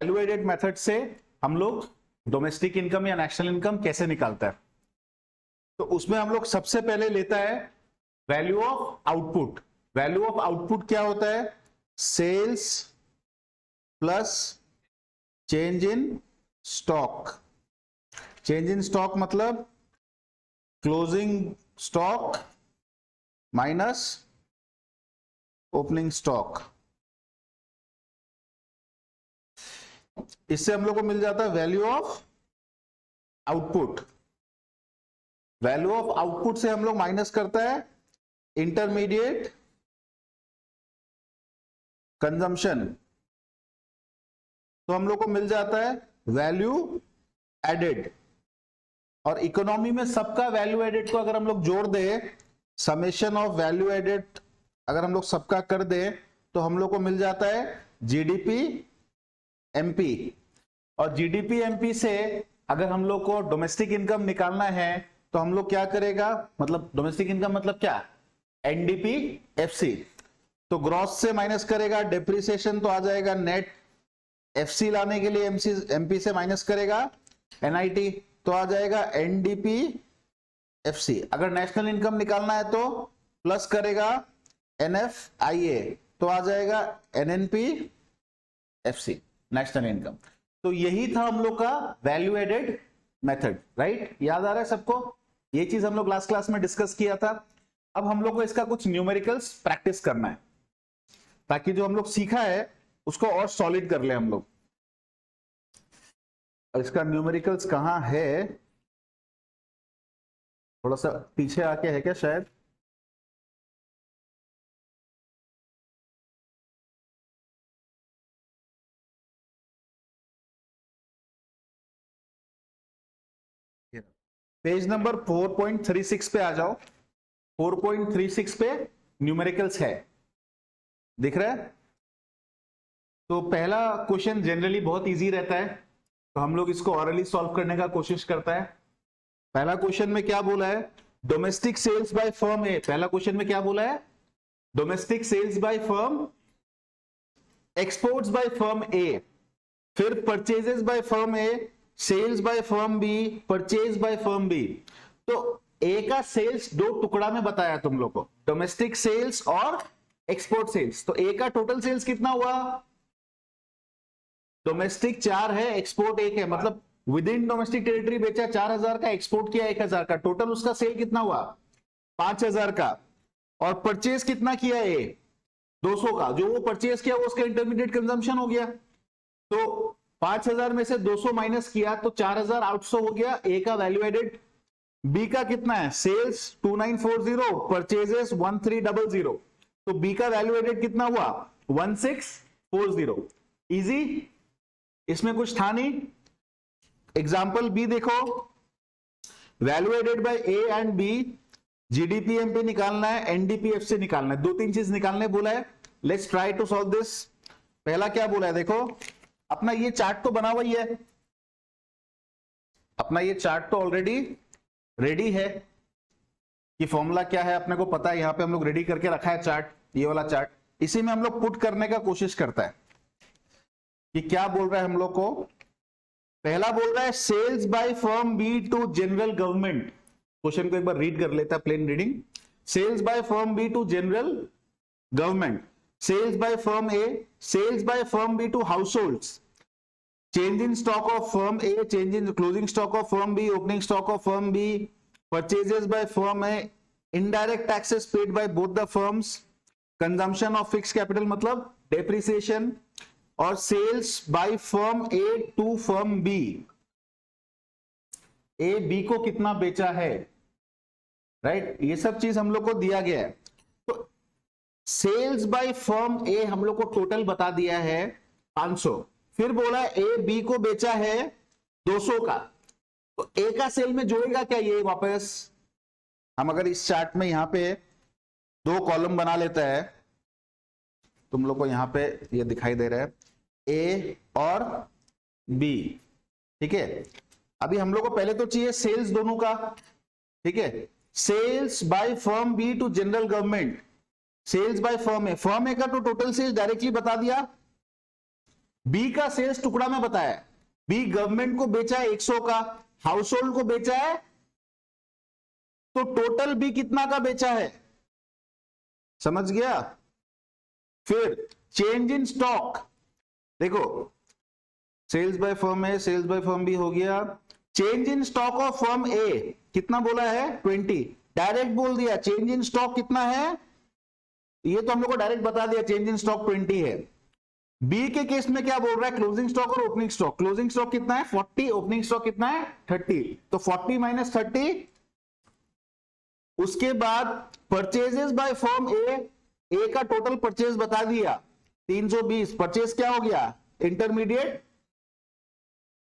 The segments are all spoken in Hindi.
वैल्यू एडेड मेथड से हम लोग डोमेस्टिक इनकम या नेशनल इनकम कैसे निकालता है। तो उसमें हम लोग सबसे पहले लेता है value of output. Value of output क्या होता है? Sales plus change in stock. Change in stock मतलब closing stock minus opening stock. इससे हम लोग को मिल जाता है value of output. Value of output से हम लोग माइनस करता है इंटरमीडिएट कंजम्पशन, तो हम लोग को मिल जाता है वैल्यू एडेड। और इकोनॉमी में सबका वैल्यू एडेड को अगर हम लोग जोड़ दें, समेशन ऑफ वैल्यू एडेड अगर हम लोग सबका कर दें, तो हम लोग को मिल जाता है जीडीपी एमपी। और जीडीपी एमपी से अगर हम लोग को डोमेस्टिक इनकम निकालना है तो हम लोग क्या करेगा, मतलब डोमेस्टिक इनकम मतलब क्या? NDP FC. तो ग्रॉस से माइनस करेगा, डेप्रिसिएशन तो आ जाएगा नेट, एफसी लाने के लिए एमपी से माइनस करेगा एनआईटी, तो आ जाएगा एनडीपी एफसी। अगर नेशनल इनकम निकालना है तो प्लस करेगा एनएफआईए, तो आ जाएगा एनएनपी एफसी, नेशनल इनकम। तो यही था हम लोग का वैल्यू एडेड मेथड, राइट? याद आ रहा है सबको? ये चीज हम लोग लास्ट क्लास में डिस्कस किया था। अब हम लोग को इसका कुछ न्यूमेरिकल्स प्रैक्टिस करना है, ताकि जो हम लोग सीखा है उसको और सॉलिड कर ले हम लोग। इसका न्यूमेरिकल्स कहां है? थोड़ा सा पीछे आके है क्या शायद? पेज नंबर 4.36 पे आ जाओ। 4.36 पे न्यूमेरिकल्स है, दिख रहा है? तो पहला क्वेश्चन जनरली बहुत इजी रहता है, तो हम लोग इसको ऑरली सॉल्व करने का कोशिश करता है। पहला क्वेश्चन में क्या बोला है? Domestic sales by firm A. पहला क्वेश्चन में क्या बोला है? Domestic sales by firm, exports by firm A, फिर purchases by firm A, sales by firm B, purchase by firm B. तो ए का सेल्स दो टुकड़ा में बताया तुम लोग को, डोमेस्टिक सेल्स और एक्सपोर्ट सेल्स। तो ए का टोटल सेल्स कितना हुआ? डोमेस्टिक 4 है, एक्सपोर्ट 1 है, मतलब विद इन डोमेस्टिक टेरिटरी बेचा 4000 का, एक्सपोर्ट किया 1000 का, टोटल उसका सेल कितना हुआ? 5000 का। और परचेज कितना किया ए? 200 का। जो वो परचेज किया वो उसका इंटरमीडिएट कंजम्पशन हो गया। तो 5000 में से 200 माइनस किया तो 4800 हो गया ए का वैल्यू एडेड। बी का कितना है? सेल्स 2940, परचेजेस 1300, तो बी का वैल्यू एडेड कितना हुआ? 1640। इजी, इसमें कुछ था नहीं। एग्जाम्पल बी देखो, value added by A and B, GDP MP निकालना है, एनडीपीएफ से निकालना है, 2-3 चीज निकालने बोला है। Let's try to solve this. पहला क्या बोला है देखो, अपना ये चार्ट तो बना हुआ ही है, अपना ये चार्ट तो ऑलरेडी रेडी है कि फॉर्मूला क्या है अपने को पता है, यहां पे हम लोग रेडी करके रखा है चार्ट, ये वाला चार्ट। इसी में हम लोग पुट करने का कोशिश करता है कि क्या बोल रहा है हम लोग को। पहला बोल रहा है sales by firm B to general government. Question को एक बार रीड कर लेता है, plain reading. Sales by firm B to general government, sales by firm A, sales by firm B to households, change in stock of firm A, change in closing stock of firm B, opening stock of firm B, purchases by firm A, indirect taxes paid by both the firms, consumption of fixed capital मतलब डेप्रिसिएशन, और sales by firm A to firm B, A B को कितना बेचा है, राइट? ये सब चीज हम लोग को दिया गया है। तो सेल्स बाय फर्म ए हम लोग को टोटल बता दिया है 500, फिर बोला ए बी को बेचा है 200 का, तो ए का सेल में जोड़ेगा क्या ये वापस? हम अगर इस चार्ट में यहां पे 2 कॉलम बना लेता है, तुम लोग को यहां पे ये दिखाई दे रहा है ए और बी, ठीक है? अभी हम लोग को पहले तो चाहिए सेल्स दोनों का, ठीक है? Sales by firm B to general government, sales by firm A, firm A का तो टोटल सेल्स डायरेक्टली बता दिया बी का सेल्स टुकड़ा में बताया, बी गवर्नमेंट को बेचा है 100 का, हाउस होल्ड को बेचा है, तो टोटल बी कितना का बेचा है, समझ गया। फिर चेंज इन स्टॉक, देखो sales by firm A, sales by firm B हो गया, change in stock of firm A कितना बोला है 20, डायरेक्ट बोल दिया चेंज इन स्टॉक कितना है, ये तो हम लोग को डायरेक्ट बता दिया चेंज इन स्टॉक 20 है। बी के केस में क्या बोल रहा है, क्लोजिंग स्टॉक और ओपनिंग स्टॉक, क्लोजिंग स्टॉक कितना है 40, ओपनिंग स्टॉक कितना है 30, तो 40 माइनस 30, उसके बाद परचेजेस बाय फर्म ए का टोटल परचेज बता दिया 320, परचेज क्या हो गया इंटरमीडिएट,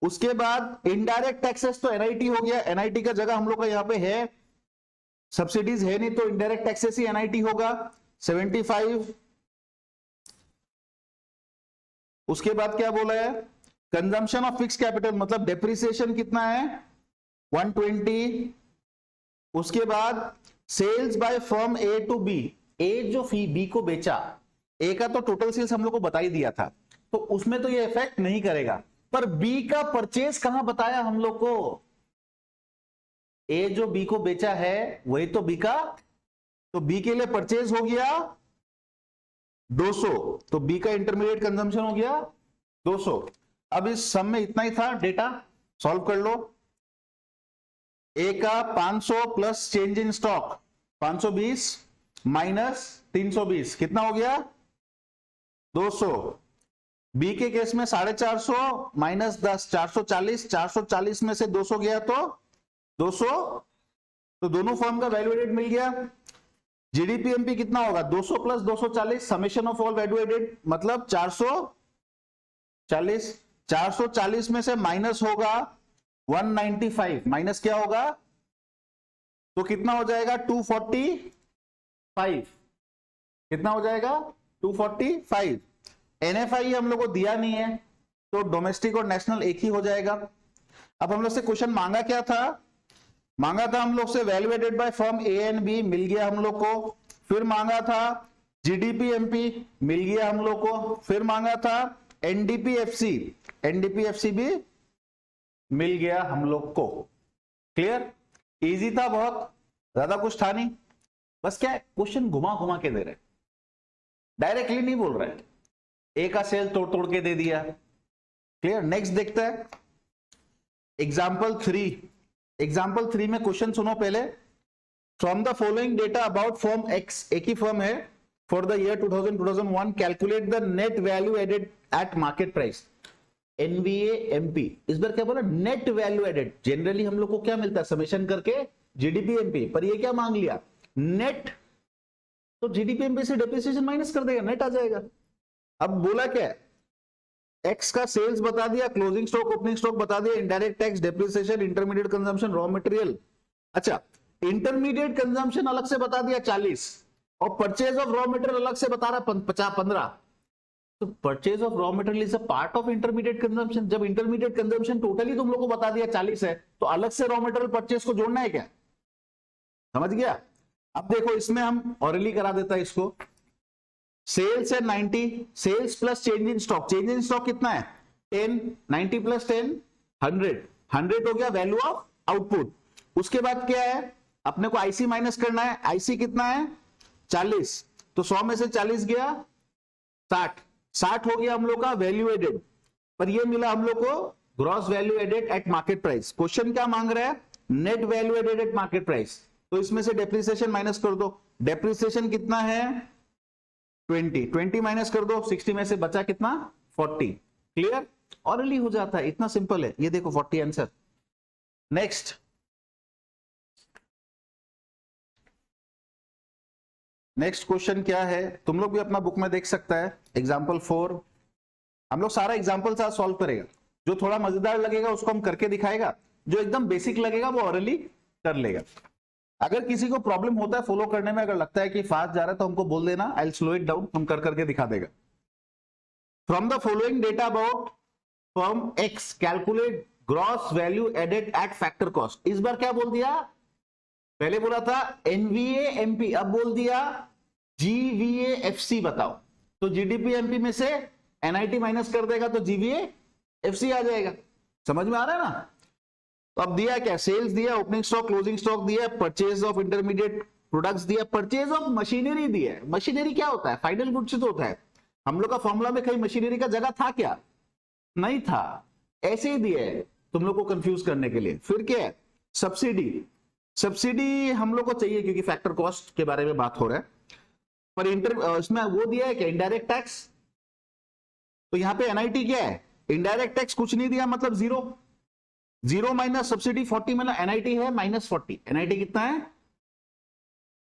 उसके बाद इनडायरेक्ट टैक्सेस तो एनआईटी हो गया, एनआईटी का जगह हम लोग का यहां पे है, सब्सिडीज है नहीं तो इनडायरेक्ट टैक्सेस ही एनआईटी होगा 75, उसके बाद क्या बोला है कंजम्पशन ऑफ फिक्स कैपिटल मतलब डेप्रिसिएशन कितना है 120, उसके बाद sales by firm A to B, A जो फी बी को बेचा, ए का तो टोटल सेल्स हम लोग को बता ही दिया था, तो उसमें तो ये इफेक्ट नहीं करेगा, पर बी का परचेज कहां बताया हम लोग को, ए जो बी को बेचा है वही तो बी का, तो बी के लिए परचेज हो गया 200, तो बी का इंटरमीडिएट कंजम्पशन हो गया 200। अब इस सम में इतना ही था डेटा, सॉल्व कर लो। ए का 500 plus change in stock 520 minus 320 कितना हो गया 200, बी के केस में 450 माइनस 10 440, 440 में से 200 गया तो 200, तो दोनों फर्म का वैल्यू एडेड मिल गया। जीडीपीएमपी कितना होगा 200 plus 240 summation of all value added मतलब 440, 440 में से माइनस होगा 195, माइनस क्या होगा तो कितना हो जाएगा 245, कितना हो जाएगा 245। एनएफआई हम लोग को दिया नहीं है तो डोमेस्टिक और नेशनल एक ही हो जाएगा। अब हम लोग से क्वेश्चन मांगा क्या था, मांगा था हम लोग से value added by firm A and B, मिल गया हम लोग को, फिर मांगा था जीडीपीएमपी मिल गया हम लोग को, फिर मांगा था एनडीपीएफसी, एनडीपीएफसी भी मिल गया हम लोग को। क्लियर, इजी था बहुत, ज्यादा कुछ था नहीं, बस क्या है क्वेश्चन घुमा घुमा के दे रहे, डायरेक्टली नहीं बोल रहे, ए का सेल तोड़ तोड़ के दे दिया। क्लियर, नेक्स्ट देखते हैं एग्जाम्पल 3। एग्जाम्पल 3 में क्वेश्चन सुनो पहले, from the following data about firm X, एक ही फर्म है, for the year 2000-2001 calculate the net value added at market price NVA MP. इस बार क्या बोला नेट वैल्यू एडेड, जनरली हम लोग को क्या मिलता है समेशन करके जीडीपी एमपी, पर ये क्या मांग लिया नेट, तो जीडीपी एमपी से डेप्रिसिएशन माइनस कर देगा नेट आ जाएगा। अब बोला क्या एक्स का सेल्स बता दिया, क्लोजिंग स्टॉक ओपनिंग स्टॉक बता दिया, indirect tax depreciation intermediate consumption raw material, अच्छा इंटरमीडिएट कंजम्पशन अलग से बता दिया 40 और परचेज ऑफ रॉ मटेरियल अलग से बता रहा 15, तो purchase of raw material is a part of intermediate consumption. जब इंटरमीडिएट कंजम्पशन टोटली तुम लोग को बता दिया 40 है तो अलग से रॉ मटेरियल परचेज को जोड़ना है क्या, समझ गया। अब देखो इसमें हम ऑरली करा देता है इसको, सेल्स है 90, sales plus change in stock, change in stock कितना है 10, 90 प्लस 10 100, 100 हो गया वैल्यू ऑफ आउटपुट। उसके बाद क्या है अपने को आईसी माइनस करना है, आईसी कितना है 40, तो 100 में से 40 गया 60, 60 हो गया हम लोग का वैल्यू एडेड, पर ये मिला हम लोग को gross value added at market price. Question क्या मांग रहा है net value added at market price, तो इसमें से डेप्रिसिएशन माइनस कर दो, डेप्रिसिएशन कितना है 20 माइनस कर दो, 60 में से बचा कितना 40। क्लियर, ऑरली हो जाता है, इतना सिंपल है, ये देखो 40 आंसर। नेक्स्ट क्वेश्चन क्या है, तुम लोग भी अपना बुक में देख सकता है, एग्जाम्पल 4। हम लोग सारा एग्जाम्पल साथ सॉल्व करेगा, जो थोड़ा मजेदार लगेगा उसको हम करके दिखाएगा, जो एकदम बेसिक लगेगा वो ऑरली कर लेगा। अगर किसी को प्रॉब्लम होता है फॉलो करने में, अगर लगता है कि फास्ट जा रहा है तो हमको बोल देना, I will slow it down, हम कर करके दिखा देगा। From the following data about firm X calculate gross value added at factor cost. इस बार क्या बोल दिया, पहले बोला था एनवीए एमपी, अब बोल दिया जीवीए एफसी बताओ, तो जीडीपी एमपी में से एनआईटी माइनस कर देगा तो जीवीए एफसी आ जाएगा। समझ में आ रहा है ना? तो अब दिया क्या, सेल्स दिया, ओपनिंग स्टॉक, क्लोजिंग स्टॉक दिया, परचेज ऑफ इंटरमीडिएट प्रोडक्ट्स दिया, परचेज ऑफ मशीनरी दिया है। मशीनरी क्या होता है? फाइनल गुड्स तो होता है। हम लोग का फॉर्मूला में कहीं मशीनरी का जगह था क्या? नहीं था, ऐसे ही दिया है तुम लोग को कंफ्यूज करने के लिए। फिर क्या है? सब्सिडी। सब्सिडी हम लोग को चाहिए क्योंकि फैक्टर कॉस्ट के बारे में बात हो रहा है। पर इसमें वो दिया है क्या, इनडायरेक्ट टैक्स। तो यहां पे एनआईटी क्या है? इनडायरेक्ट टैक्स कुछ नहीं दिया, मतलब जीरो। जीरो माइनस सब्सिडी 40, मतलब एनआईटी है -40। एनआईटी कितना है?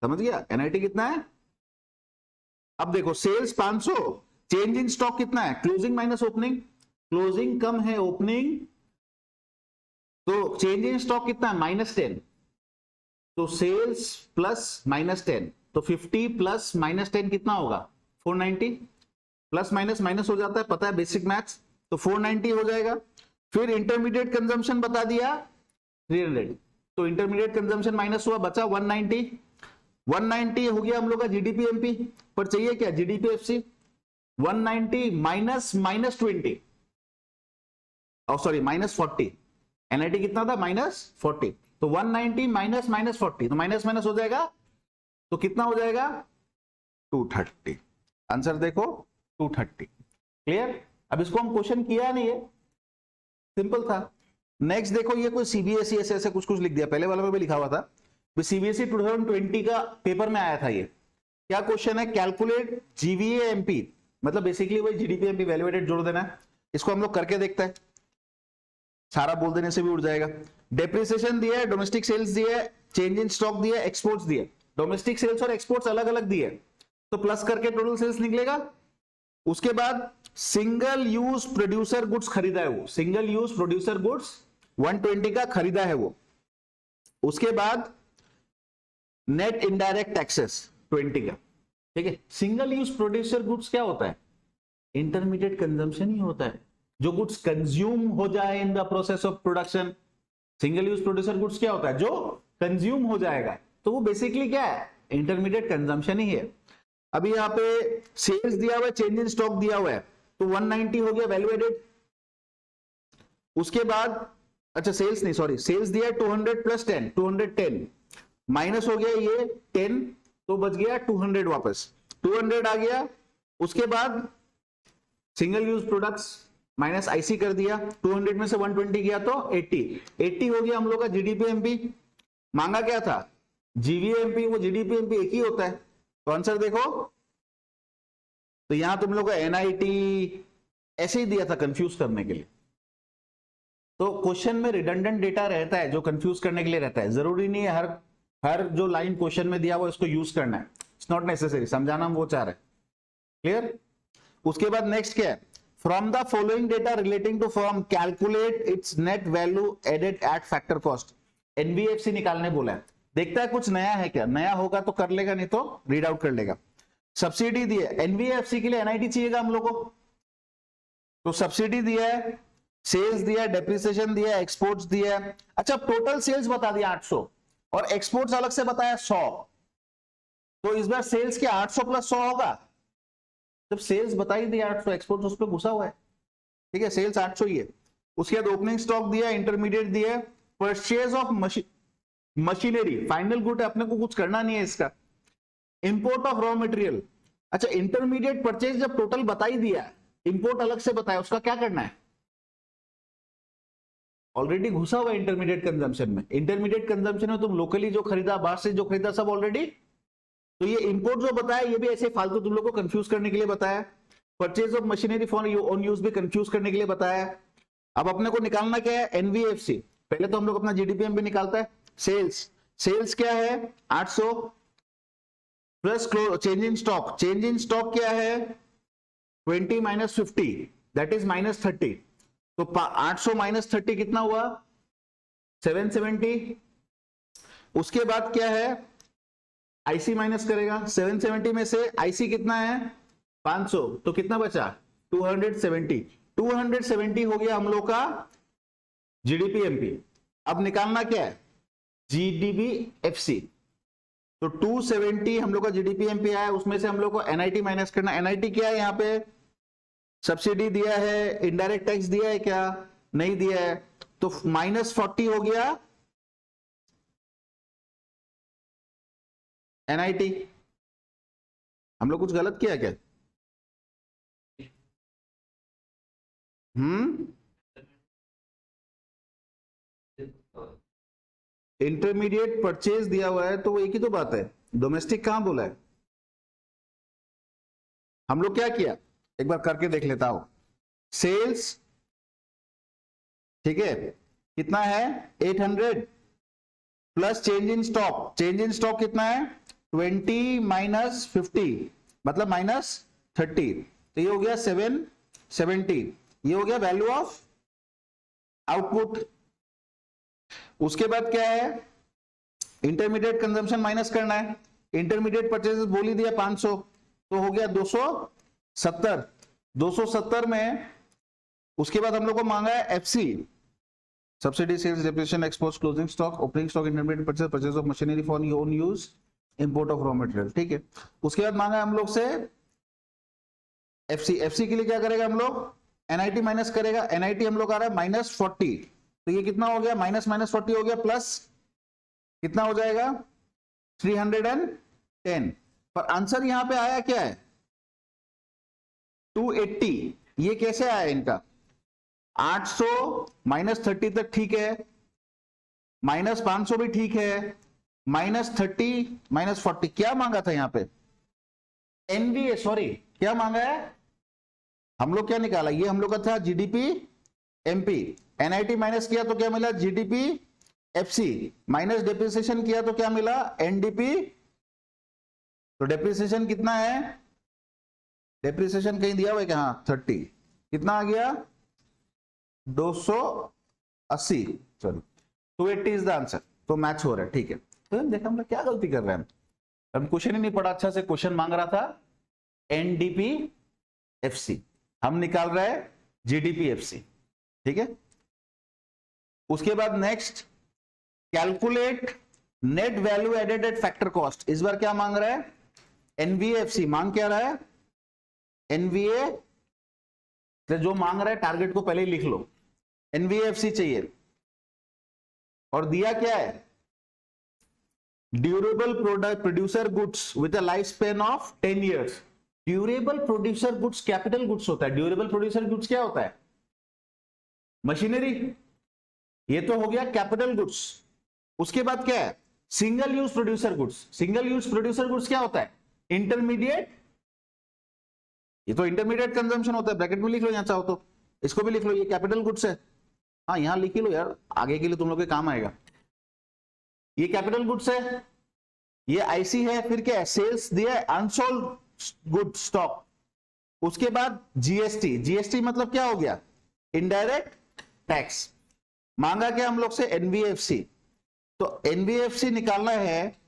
समझ गया? एनआईटी कितना है? अब देखो, सेल्स 500, चेंज इन स्टॉक कितना है? क्लोजिंग माइनस ओपनिंग, क्लोजिंग कम है ओपनिंग, तो चेंज इन स्टॉक कितना है? -10। तो सेल्स प्लस -10, तो 50 प्लस -10 कितना होगा? 490। प्लस माइनस माइनस हो जाता है, पता है बेसिक मैथ्स, तो 490 हो जाएगा। फिर इंटरमीडिएट कंजम्पशन बता दिया 300, तो इंटरमीडिएट कंजम्पशन माइनस हुआ, बचा 190। 190 हो गया हम लोग का जीडीपी एमपी। पर चाहिए क्या? GDP FC. 190 minus -20, sorry -40। NIT कितना था? -40। तो 190 माइनस -40, तो माइनस माइनस हो जाएगा, तो कितना हो जाएगा? 230। आंसर देखो 230। क्लियर? अब इसको हम क्वेश्चन किया नहीं है, सिंपल था। नेक्स्ट देखो, ये कोई सीबीएसई ऐसे कुछ कुछ लिख दिया, पहले वाला में भी लिखा हुआ था, सीबीएसई 2020 का पेपर में आया था ये। क्या क्वेश्चन है? कैलकुलेट जीवीए एमपी, मतलब बेसिकली वही जीडीपी एमपी वैल्यू एडेड जोड़ देना है। इसको हम लोग करके देखते हैं, सारा बोल देने से भी उड़ जाएगा। डेप्रिसिएशन दिया है, डोमेस्टिक सेल्स दिया है, चेंज इन स्टॉक दिया है, एक्सपोर्ट्स दिए। डोमेस्टिक सेल्स और एक्सपोर्ट्स अलग अलग दिए, तो प्लस करके टोटल सेल्स निकलेगा। उसके बाद सिंगल यूज प्रोड्यूसर गुड्स खरीदा है वो, सिंगल यूज प्रोड्यूसर गुड्स 120 का खरीदा है वो। उसके बाद नेट इनडायरेक्ट टैक्सेस 20 का, ठीक है। सिंगल यूज प्रोड्यूसर गुड्स क्या होता है? इंटरमीडिएट कंजम्पशन ही होता है, जो गुड्स कंज्यूम हो जाए in the process of production. Single use producer goods क्या होता है? जो कंज्यूम हो जाएगा, तो वो बेसिकली क्या है? इंटरमीडिएट कंजम्पशन ही है। अभी यहाँ पे सेल्स दिया हुआ है, चेंज इन स्टॉक दिया हुआ है, तो 190 हो गया वैल्यू एडेड। उसके बाद अच्छा सेल्स नहीं, सॉरी, सेल्स दिया है 200 प्लस 10, 210 माइनस हो गया ये 10, तो बच गया 200, वापस 200 आ गया। उसके बाद single use products minus IC कर दिया, 200 में से 120 गया तो 80 हो गया हम लोग का जीडीपी एमपी। मांगा क्या था? जीवीएमपी, वो जीडीपी एमपी एक ही होता है। तो आंसर देखो, तो यहां तुम लोग का एनआईटी ऐसे ही दिया था कंफ्यूज करने के लिए। तो क्वेश्चन में रिडंडेंट डेटा रहता है जो कंफ्यूज करने के लिए रहता है, जरूरी नहीं है हर जो लाइन क्वेश्चन में दिया हुआ इसको यूज करना है, इट्स नॉट नेसेसरी, समझाना हम वो चाह रहे हैं। क्लियर? उसके बाद नेक्स्ट क्या है? From the following data relating to firm calculate its net value added at factor cost. NVAFC निकालने बोला है, देखता है कुछ नया है क्या, नया होगा तो कर लेगा, नहीं तो रीड आउट कर लेगा। सब्सिडी दी है, एनवीएफसी के लिए एनआईटी चाहिएगा हम लोग को, तो सब्सिडी दिया है, सेल्स दिया है, डेप्रिसिएशन दिया है, एक्सपोर्ट्स दिया है। अच्छा, टोटल सेल्स बता दिया 800 और एक्सपोर्ट्स अलग से बताया 100, तो इस बार सेल्स के 800 प्लस 100 होगा। जब सेल्स बता ही दिया 800, एक्सपोर्ट्स उस पर घुसा हुआ है, ठीक है, सेल्स 800 ही है। उसके बाद ओपनिंग स्टॉक दिया, इंटरमीडिएट दिया, purchase of machinery, final good है, अपने को कुछ करना नहीं है इसका। इंपोर्ट ऑफ रॉ मटेरियल, अच्छा इंटरमीडिएट परचेज जब टोटल बता ही दिया, इंपोर्ट अलग से बताया, उसका क्या करना है? ऑलरेडी घुसा हुआ इंटरमीडिएट कंजम्पशन में। इंटरमीडिएट कंजम्पशन में तुम लोकली जो खरीदा, बाहर से जो खरीदा, सब ऑलरेडी। तो ये इंपोर्ट जो बताया ये भी ऐसे फालतू तुम लोग को कंफ्यूज करने के लिए बताया। Purchase of machinery for own use भी कंफ्यूज करने के लिए बताया। अब अपने को निकालना क्या है? एनवीएफसी। पहले तो हम लोग अपना जीडीपीएम भी निकालता है। सेल्स क्या है? 800 plus change in stock, change in stock क्या है? 20 माइनस 50 दैट इज -30, तो 800 माइनस 30 कितना हुआ? 770। उसके बाद क्या है? आईसी माइनस करेगा, 770 में से आईसी कितना है? 500, तो कितना बचा? 270। 270 हो गया हम लोग का जीडीपी एमपी। अब निकालना क्या है? GDP FC. तो 270 हम लोग का जीडीपी एमपी आया, उसमें से हम लोग को एनआईटी माइनस करना। एनआईटी क्या है यहाँ पे? सब्सिडी दिया है, इनडायरेक्ट टैक्स दिया है क्या, नहीं दिया है, तो -40 हो गया एनआईटी। हम लोग कुछ गलत किया क्या? इंटरमीडिएट परचेज दिया हुआ है तो वो एक ही तो बात है, डोमेस्टिक कहां बोला है? हम लोग क्या किया, एक बार करके देख लेता हूं। सेल्स, ठीक है, कितना है 800 plus change in stock, change in stock कितना है 20 माइनस 50 मतलब -30, तो ये हो गया 770, ये हो गया वैल्यू ऑफ आउटपुट। उसके बाद क्या है, इंटरमीडिएट कंजम्पशन माइनस करना है, इंटरमीडिएट परचेजेस बोल ही दिया 500, तो हो गया 270, 270 में उसके बाद हम लोग को मांगा है FC, subsidy, sales, depreciation, exports, closing stock, opening stock, intermediate purchase, purchase of machinery for your own use, import of raw material, ठीक है। उसके बाद मांगा है हम लोग से एफसी, एफसी के लिए क्या करेगा हम लोग, एनआईटी माइनस करेगा, एनआईटी हम लोग आ रहा है -40, तो ये कितना हो गया, -40 हो गया, प्लस कितना हो जाएगा 310, पर आंसर यहां पे आया क्या है 280। ये कैसे आया इनका, 800 -30 तक ठीक है, -500 भी ठीक है, -30 -40 क्या मांगा था यहां पे, एनवीए, सॉरी क्या मांगा है, हम लोग क्या निकाला, ये हम लोग का था जीडीपी एमपी, एनआईटी माइनस किया तो क्या मिला जीडीपी एफसी, माइनस डेप्रिसिएशन किया तो क्या मिला एनडीपी, तो डेप्रिसिएशन कितना है, डेप्रिसिएशन कहीं दिया हुआ है क्या, हाँ 30, कितना आ गया 280, सॉरी 280 इज द आंसर, तो मैच हो रहा है, ठीक है। तो देखा हम लोग क्या गलती कर रहे हैं, हम क्वेश्चन ही नहीं पढ़ा अच्छा से, क्वेश्चन मांग रहा था एनडीपी एफसी, हम निकाल रहे हैं जीडीपी एफसी, ठीक है। उसके बाद next calculate net value added at factor cost, इस बार क्या मांग रहा है एनवीएफसी, मांग क्या रहा है एनवीए, जो मांग रहा है टारगेट को पहले ही लिख लो, एनवीएफसी चाहिए, और दिया क्या है durable product producer goods with a life span of 10 years. Durable producer goods capital goods होता है, ड्यूरेबल प्रोड्यूसर गुड्स क्या होता है मशीनरी, ये तो हो गया कैपिटल गुड्स। उसके बाद क्या है single use producer goods, single use producer goods क्या होता है इंटरमीडिएट, ये तो इंटरमीडिएट कंजम्पशन होता है, ब्रैकेट में लिख लो यहां चाहो तो, इसको भी लिख लो, ये कैपिटल गुड्स है, हाँ यहां लिख लो यार आगे के लिए तुम लोग के काम आएगा, ये कैपिटल गुड्स है, ये आईसी है, फिर क्या है सेल्स दिया है अनसोल्ड गुड स्टॉक, उसके बाद जीएसटी, जीएसटी मतलब क्या हो गया इनडायरेक्ट टैक्स, मांगा क्या हम लोग से एनवीएफसी, तो एनवीएफसी निकालना है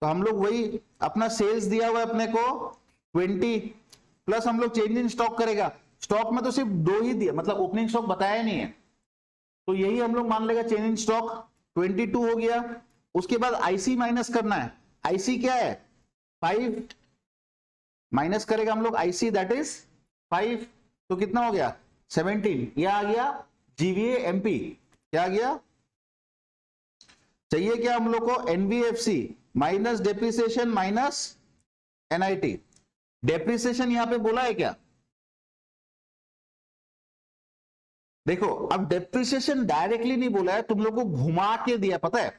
तो हम लोग वही अपना सेल्स दिया हुआ है अपने को 20 प्लस हम लोग चेंज इन स्टॉक करेगा, स्टॉक में तो सिर्फ 2 ही दिया, मतलब ओपनिंग स्टॉक बताया नहीं है, तो यही हम लोग मान लेगा चेंज इन स्टॉक 22 हो गया। उसके बाद आईसी माइनस करना है, आईसी क्या है 5 माइनस करेगा हम लोग आईसी दैट इज 5, तो कितना हो गया 17, यह आ गया जीवीए एमपी, क्या आ गया, चाहिए क्या हम लोग को NBFC minus depreciation minus NIT, depreciation यहां पे बोला है क्या, देखो अब डेप्रिसिएशन डायरेक्टली नहीं बोला है, तुम लोग को घुमा के दिया, पता है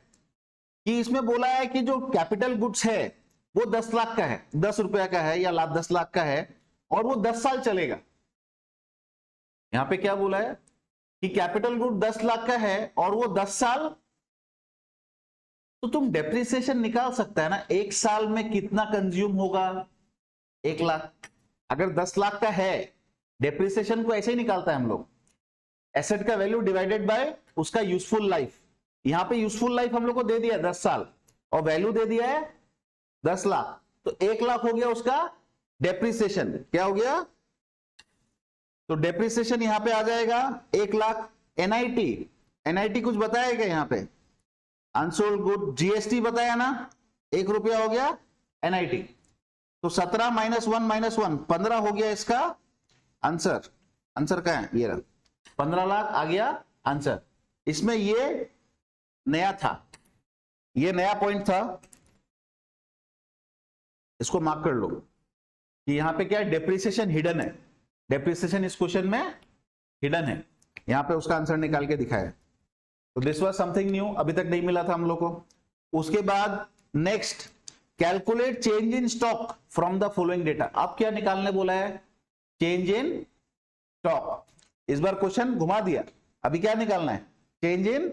कि इसमें बोला है कि जो कैपिटल गुड्स है वो 10 लाख का है, 10 रुपया का है या 10 लाख का है और वो 10 साल चलेगा, यहां पे क्या बोला है कि कैपिटल गुड 10 लाख का है और वो 10 साल, तो तुम डेप्रिसिएशन निकाल सकता है ना, एक साल में कितना कंज्यूम होगा 1 लाख, अगर 10 लाख का है डेप्रिसिएशन को ऐसे ही निकालता है हम लोग, एसेट का वैल्यू डिवाइडेड बाय उसका यूजफुल लाइफ, यहां पे यूजफुल लाइफ हम लोग को दे दिया 10 साल और वैल्यू दे दिया है 10 लाख, तो 1 लाख हो गया उसका डेप्रिसिएशन, क्या हो गया, तो डेप्रिसिएशन यहां पे आ जाएगा 1 लाख। एनआईटी, एनआईटी कुछ बताया क्या यहां पे, अनसोल्ड गुड, जीएसटी बताया ना, 1 रुपया हो गया एनआईटी, तो 17 -1 -1 15 हो गया इसका आंसर, आंसर क्या है, ये रहा 15 लाख आ गया आंसर। इसमें ये नया था, ये नया पॉइंट था, इसको मार्क कर लो कि यहां पे क्या है, डेप्रिसिएशन हिडन है, डेप्रिसिएशन इस क्वेश्चन में हिडन है, यहां पे उसका आंसर निकाल के दिखाया। तो दिस वाज समथिंग न्यू, अभी तक नहीं मिला था हम लोग को। उसके बाद next, calculate change in stock from the following data. अब क्या निकालने बोला है, चेंज इन स्टॉक। इस बार क्वेश्चन घुमा दिया, अभी क्या निकालना है, चेंज इन,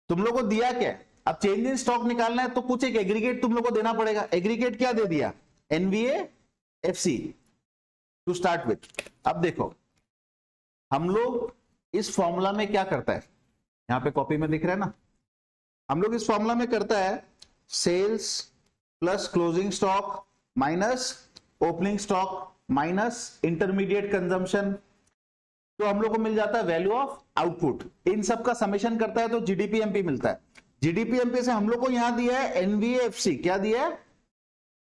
तुम लोग को दिया क्या, अब चेंज इन स्टॉक निकालना है तो कुछ एक एग्रीगेट तुम लोग को देना पड़ेगा। एग्रीगेट क्या दे दिया, NVAFC टू स्टार्ट विथ। अब देखो हम लोग इस फॉर्मूला में क्या करता है, यहां पे कॉपी में दिख रहा है ना, हम लोग इस फॉर्मूला में करता है sales plus closing stock minus opening stock minus intermediate consumption, तो हम लोग को मिल जाता है वैल्यू ऑफ आउटपुट। इन सब का समेशन करता है तो GDP-MP मिलता है। GDP-MP से हम लोग को यहां दिया है NVAFC, क्या दिया है,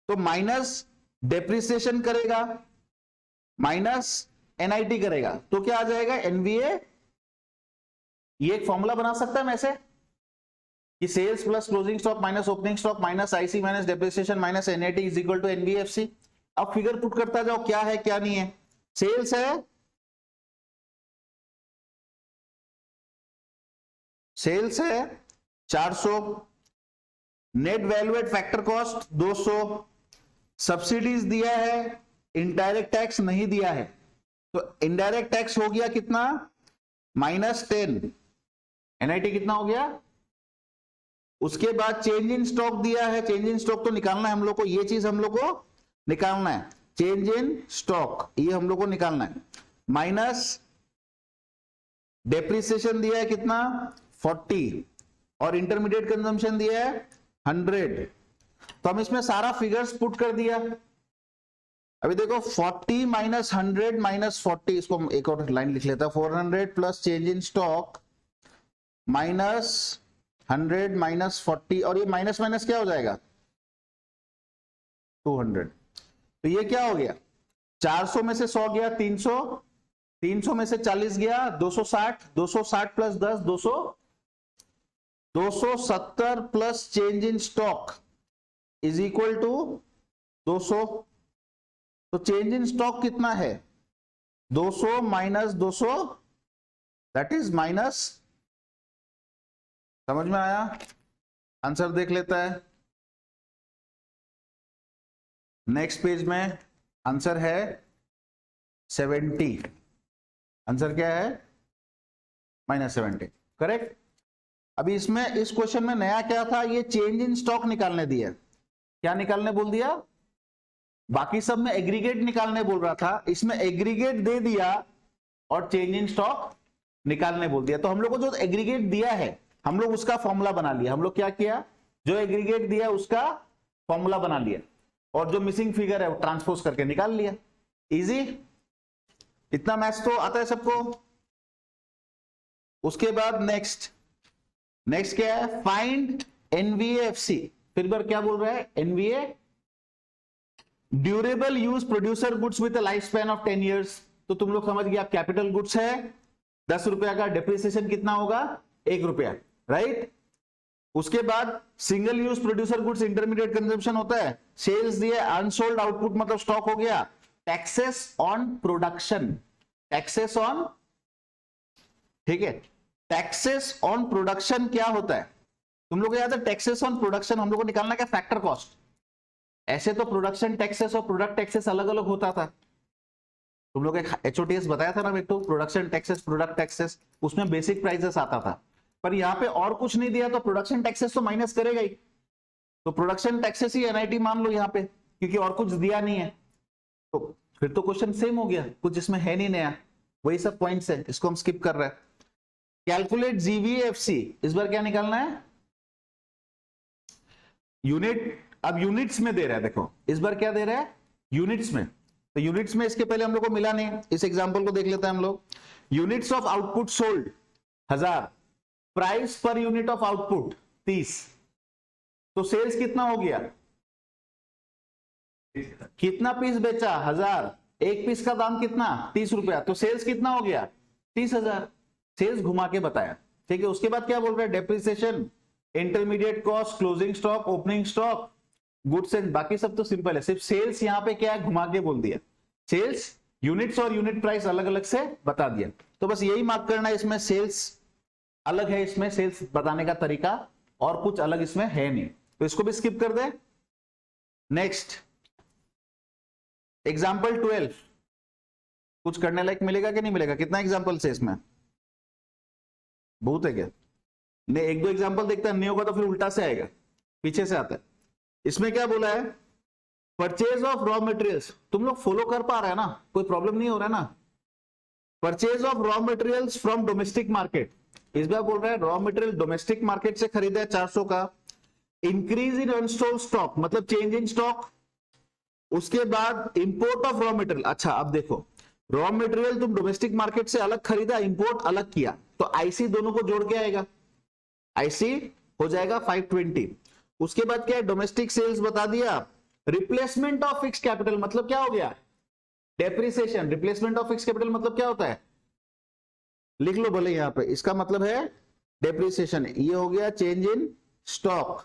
तो माइनस डेप्रिसिएशन करेगा माइनस NIT करेगा, तो क्या आ जाएगा NVA। ये एक फॉर्मूला बना सकता है मैं ऐसे कि sales plus closing stock minus opening stock minus IC minus depreciation minus NIT is equal to NVAFC। अब फिगर पुट करता जाओ, क्या है क्या नहीं है। सेल्स है, सेल्स है 400, net value eight factor cost 200, subsidies दिया है, इनडायरेक्ट टैक्स नहीं दिया है, तो इनडायरेक्ट टैक्स हो गया कितना, -10, NIT कितना हो गया। उसके बाद चेंज इन स्टॉक दिया है, चेंज इन स्टॉक तो निकालना है हम लोग को, ये चीज हम लोग को निकालना है, चेंज इन स्टॉक ये हम लोग को निकालना है, माइनस डेप्रिसिएशन दिया है कितना 40 और इंटरमीडिएट कंजम्पशन दिया है 100। तो हम इसमें सारा फिगर्स पुट कर दिया। अभी देखो 40 माइनस 100 माइनस 40, इसको एक और लाइन लिख लेता है, 400 plus change in stock minus 100 minus 40, और ये माइनस माइनस क्या हो जाएगा 200। तो ये क्या हो गया, 400 में से 100 गया 300, 300 में से 40 गया 260, 260 plus 10 200, 270 plus change in stock is equal to 200। तो चेंज इन स्टॉक कितना है 200 माइनस 200 दैट इज माइनस, समझ में आया, आंसर देख लेता है। नेक्स्ट पेज में आंसर है 70, आंसर क्या है -70, करेक्ट। अभी इसमें इस क्वेश्चन में नया क्या था, ये चेंज इन स्टॉक निकालने दिया, क्या निकालने बोल दिया, बाकी सब में एग्रीगेट निकालने बोल रहा था, इसमें एग्रीगेट दे दिया और चेंज इन स्टॉक निकालने बोल दिया। तो हम लोग को जो एग्रीगेट दिया है हम लोग उसका फॉर्मूला बना लिया, हम लोग क्या किया, जो एग्रीगेट दिया उसका फॉर्मूला बना लिया और जो मिसिंग फिगर है वो ट्रांसपोज करके निकाल लिया। इजी, इतना मैथ्स तो आता है सबको। उसके बाद नेक्स्ट क्या है, फाइंड NVAFC, फिर बार क्या बोल रहा है, NVA durable use producer goods with life span of 10 years. तो तुम लोग समझ गया, कैपिटल गुड्स है 10 रुपया का, डेप्रिसिएशन कितना होगा 1 रुपया, राइट। उसके बाद single use producer goods intermediate consumption होता है, सेल्स दिए, अनसोल्ड आउटपुट मतलब स्टॉक हो गया, taxes on production, taxes on, ठीक है, टैक्सेस ऑन प्रोडक्शन क्या होता है तुम लोग को याद है, टैक्सेस ऑन प्रोडक्शन हम लोग को निकालना क्या, फैक्टर कॉस्ट। ऐसे तो प्रोडक्शन टैक्सेस और प्रोडक्ट टैक्सेस अलग अलग होता था, तुम लोग एक HOTS बताया था ना बेटो, प्रोडक्शन टैक्सेस प्रोडक्ट टैक्सेस, उसमें बेसिक प्राइसेस आता था, पर यहाँ पे और कुछ नहीं दिया तो प्रोडक्शन टैक्सेस तो माइनस करेगा ही, तो प्रोडक्शन टैक्सेस ही NIT मान लो यहाँ पे, क्योंकि और कुछ दिया नहीं है। तो फिर तो क्वेश्चन सेम हो गया, कुछ इसमें है नहीं नया, वही सब पॉइंट्स है, इसको हम स्किप कर रहे हैं। कैलकुलेट GVFC, इस बार क्या निकालना है, यूनिट, अब यूनिट्स में दे रहा है, देखो इस बार क्या दे रहा है यूनिट्स में, तो यूनिट्स में इसके पहले हम लोग को मिला नहीं, इस एग्जांपल को देख लेते हैं हम लोग। Units of output sold 1000, price per unit of output 30, तो सेल्स कितना हो गया, कितना पीस बेचा 1000, एक पीस का दाम कितना 30 रुपया, तो सेल्स कितना हो गया 30,000। सेल्स घुमा के बताया, ठीक है। उसके बाद क्या बोल रहा है, depreciation, intermediate cost, closing stock, opening stock, goods and, बाकी सब तो सिंपल है, सिर्फ सेल्स यहाँ पे क्या है घुमा के बोल दिया। सेल्स यूनिट्स और यूनिट प्राइस अलग अलग से बता दिया, तो बस यही मार्क करना है, इसमें सेल्स अलग है, इसमें सेल्स बताने का तरीका और कुछ अलग इसमें है नहीं, तो इसको भी स्किप कर दे। नेक्स्ट एग्जाम्पल 12, कुछ करने लायक मिलेगा कि नहीं मिलेगा, कितना एग्जाम्पल है इसमें, बहुत है क्या, नहीं एक दो एग्जाम्पल देखता है, नहीं होगा तो फिर उल्टा से आएगा, पीछे से आता है। इसमें क्या बोला है, परचेज ऑफ रॉ मटेरियल्स, तुम लोग फॉलो कर पा रहे हैं ना, कोई प्रॉब्लम नहीं हो रहा है ना। Purchase of raw materials from domestic market, इस बार बोल रहा है रॉ मटेरियल डोमेस्टिक मार्केट से खरीदा है 400 का। इंक्रीज इन अनसोल्ड स्टॉक मतलब चेंज इन स्टॉक, उसके बाद इंपोर्ट ऑफ रॉ मटेरियल। अच्छा अब देखो, रॉ मटेरियल तुम डोमेस्टिक मार्केट से अलग खरीदा, इंपोर्ट अलग किया, तो आईसी दोनों को जोड़ के आएगा, आईसी हो जाएगा 520। उसके बाद क्या है, डोमेस्टिक सेल्स बता दिया। रिप्लेसमेंट ऑफ फिक्स कैपिटल मतलब क्या हो गया, depreciation. Replacement of fix capital मतलब क्या होता है, लिख लो भले यहां पे, इसका मतलब है डेप्रिसिएशन। ये हो गया चेंज इन स्टॉक,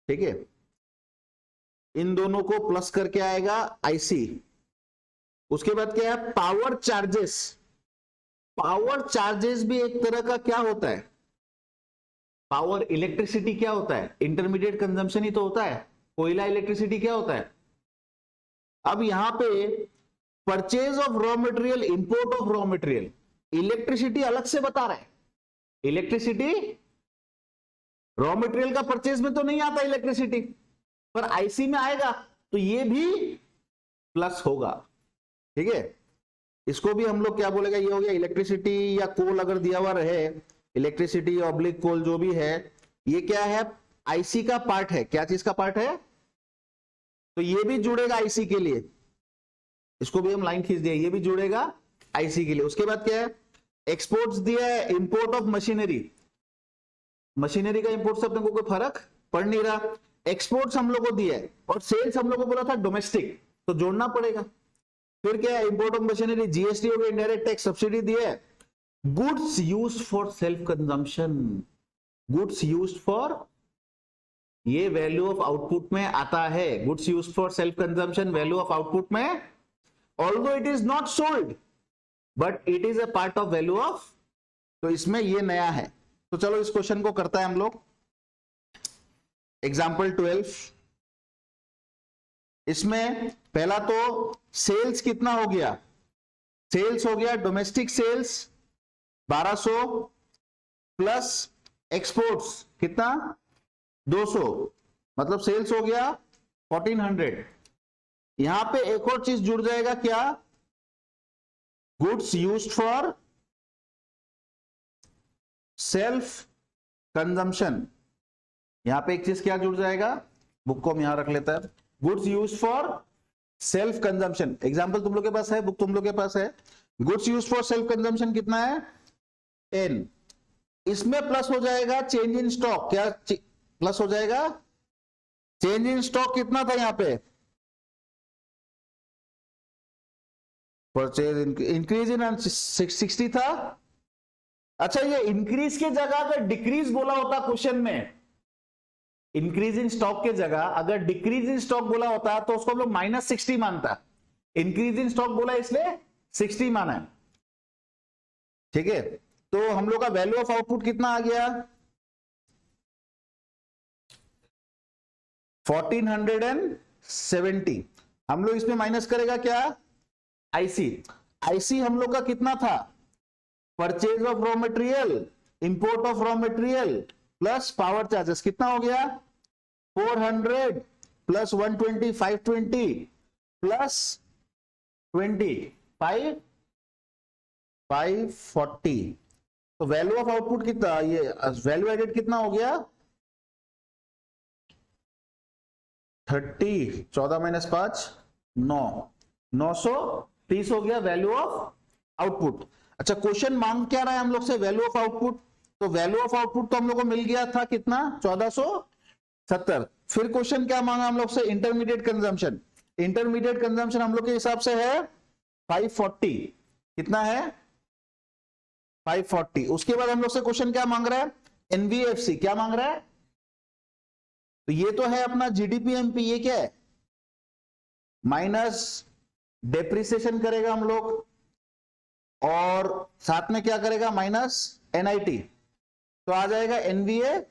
ठीक है, इन दोनों को प्लस करके आएगा आईसी। उसके बाद क्या है, पावर चार्जेस। पावर चार्जेस भी एक तरह का क्या होता है, पावर इलेक्ट्रिसिटी क्या होता है, इंटरमीडिएट कंजम्पशन ही तो होता है। कोयला इलेक्ट्रिसिटी क्या होता है। अब यहां पे purchase of raw material, import of raw material, electricity अलग से बता रहा है। इलेक्ट्रिसिटी रॉ मटेरियल का परचेज में तो नहीं आता इलेक्ट्रिसिटी, पर आईसी में आएगा, तो ये भी प्लस होगा, ठीक है। इसको भी हम लोग क्या बोलेगा, ये हो गया इलेक्ट्रिसिटी या कोल अगर दिया हुआ रहे, इलेक्ट्रिसिटी ऑब्लिक कोल जो भी है, ये क्या है आईसी का पार्ट है। क्या चीज का पार्ट है, तो ये भी जुड़ेगा आईसी के लिए, इसको भी हम लाइन खींच दिया, ये भी जुड़ेगा आईसी के लिए। उसके बाद क्या है, एक्सपोर्ट्स दिया है, इंपोर्ट ऑफ मशीनरी। मशीनरी का इंपोर्ट से अपने को कोई फर्क पड़ नहीं रहा, एक्सपोर्ट्स हम लोग को दिया है, और सेल्स हम लोग को बोला था डोमेस्टिक, तो जोड़ना पड़ेगा। फिर क्या है, इंपोर्ट ऑफ मशीनरी, जीएसटी हो गया, इनडायरेक्ट टैक्स, सब्सिडी दिया है। Goods used for self consumption, goods used for, ये वैल्यू ऑफ आउटपुट में आता है। Goods used for self consumption value of output में, although it is not sold but it is a part of value of, तो इसमें ये नया है। तो चलो इस क्वेश्चन को करता है हम लोग। एग्जाम्पल 12, इसमें पहला तो सेल्स कितना हो गया, सेल्स हो गया डोमेस्टिक सेल्स 1200 प्लस एक्सपोर्ट्स कितना 200, मतलब सेल्स हो गया 1400। यहां पे एक और चीज जुड़ जाएगा, क्या, goods used for self consumption. यहां पे एक चीज क्या जुड़ जाएगा, बुक को हम यहां रख लेता है, goods used for self consumption. Example तुम लोग के पास है, बुक तुम लोग के पास है, goods used for self consumption कितना है 10। इसमें प्लस हो जाएगा चेंज इन स्टॉक, क्या प्लस हो जाएगा, चेंज इन स्टॉक कितना था यहां पे, परचेज इंक्रीज इन 60 था। अच्छा ये इंक्रीज के जगह अगर डिक्रीज बोला होता क्वेश्चन में, इंक्रीज इन स्टॉक के जगह अगर डिक्रीज इन स्टॉक बोला होता तो उसको हम लोग -60 मानता। इंक्रीज इन स्टॉक बोला इसलिए 60 माना है, ठीक है। तो हम लोग का वैल्यू ऑफ आउटपुट कितना आ गया 1470। हम लोग इसमें माइनस करेगा क्या, आईसी। आईसी हम लोग का कितना था, purchase of raw material, import of raw material plus power charges, कितना हो गया 400 प्लस 120 520 प्लस 20 540। तो वैल्यू ऑफ आउटपुट कितना, ये वैल्यू एडेड कितना हो गया 30, 14 माइनस 5 9, 930 हो गया वैल्यू ऑफ आउटपुट। अच्छा क्वेश्चन मांग क्या रहा है हम लोग से, वैल्यू ऑफ आउटपुट। तो वैल्यू ऑफ आउटपुट तो हम लोग को मिल गया था कितना 1470। फिर क्वेश्चन क्या मांगा हम लोग से, इंटरमीडिएट कंजम्पशन। इंटरमीडिएट कंजम्पशन हम लोग के हिसाब से है 540। कितना है? 540। उसके बाद हम लोग से क्वेश्चन क्या मांग रहा है? एनवीएफसी क्या मांग रहा है? तो ये तो है अपना जीडीपी एमपी, ये क्या है? माइनस डेप्रिसिएशन करेगा हम लोग, और साथ में क्या करेगा? Minus NIT. तो आ जाएगा एनवीए,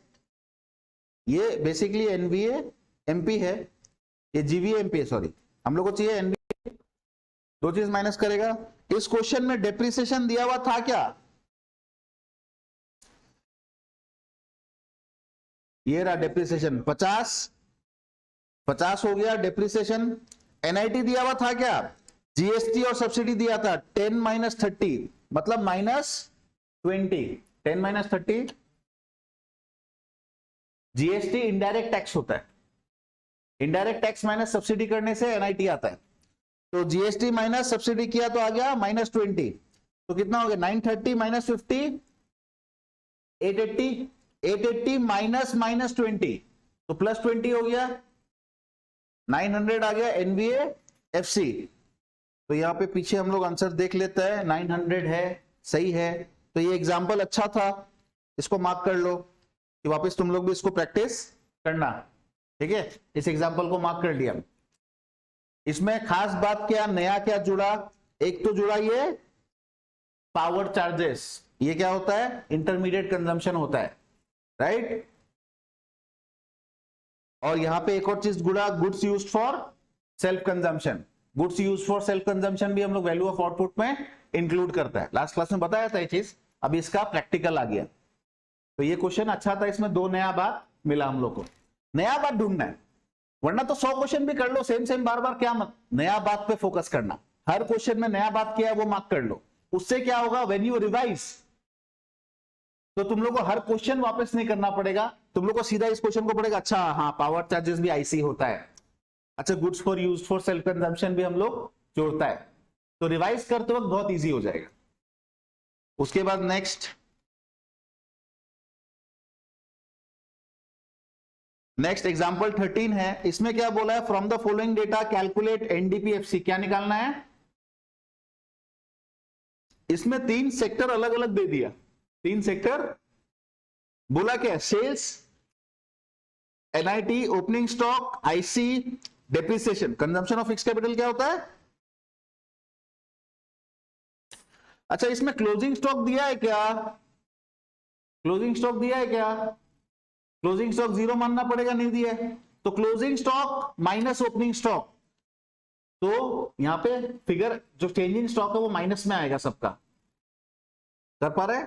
ये बेसिकली एनवीए एमपी है, ये जीवीए एमपी है, सॉरी हम लोग को चाहिए एनवीए। दो चीज माइनस करेगा। इस क्वेश्चन में डेप्रिसिएशन दिया हुआ था क्या? ये रहा डेप्रिसिएशन 50 हो गया डेप्रिसिएशन। एनआईटी दिया हुआ था क्या? जीएसटी और सब्सिडी दिया था 10 माइनस 30 मतलब -20। 10 माइनस 30 जीएसटी इनडायरेक्ट टैक्स होता है, इनडायरेक्ट टैक्स माइनस सब्सिडी करने से एनआईटी आता है। तो जीएसटी माइनस सब्सिडी किया तो आ गया -20। तो कितना हो गया? 930 माइनस 50 880, 880 माइनस -20 तो +20 हो गया, 900 आ गया एनवीए एफसी। तो यहां पे पीछे हम लोग आंसर देख लेते हैं, 900 है, सही है। तो ये एग्जांपल अच्छा था, इसको मार्क कर लो कि वापस तुम लोग भी इसको प्रैक्टिस करना, ठीक है। इस एग्जांपल को मार्क कर लिया। इसमें खास बात क्या, नया क्या जुड़ा? एक तो जुड़ा ये पावर चार्जेस, ये क्या होता है? इंटरमीडिएट कंजम्पशन होता है, राइट। और यहां पे एक और चीज जुड़ा, goods used for self consumption. Goods used for self consumption भी हम लोग वैल्यू ऑफ आउटपुट में इंक्लूड करता है। लास्ट क्लास में बताया था ये चीज, अभी इसका प्रैक्टिकल आ गया। तो ये क्वेश्चन अच्छा था, इसमें 2 नया बात मिला हम लोग को। नया बात ढूंढना है, वरना तो 100 क्वेश्चन भी कर लो सेम बार बार, क्या मत, नया बात पे फोकस करना। हर क्वेश्चन में नया बात क्या है वो मार्क कर लो। उससे क्या होगा? व्हेन यू रिवाइज तो तुम लोग को हर क्वेश्चन वापस नहीं करना पड़ेगा, तुम लोग को सीधा इस क्वेश्चन को पड़ेगा, अच्छा हाँ पावर चार्जेस भी आईसी होता है, अच्छा goods for use for self consumption भी हम लोग जोड़ता है। तो रिवाइज करते वक्त बहुत इजी हो जाएगा। उसके बाद नेक्स्ट एग्जांपल 13 है। इसमें क्या बोला है? From the following data calculate NDPFC. क्या निकालना है? इसमें 3 सेक्टर अलग अलग दे दिया, 3 सेक्टर बोला क्या? Sales, NIT, opening stock, IC, depreciation. Consumption of fix capital क्या होता है? अच्छा इसमें क्लोजिंग स्टॉक दिया है क्या? क्लोजिंग स्टॉक दिया है क्या? क्लोजिंग स्टॉक 0 मानना पड़ेगा, नहीं दिया है। तो closing stock minus opening stock, तो यहां पे फिगर जो चेंजिंग स्टॉक है वो माइनस में आएगा सबका। कर पा रहे?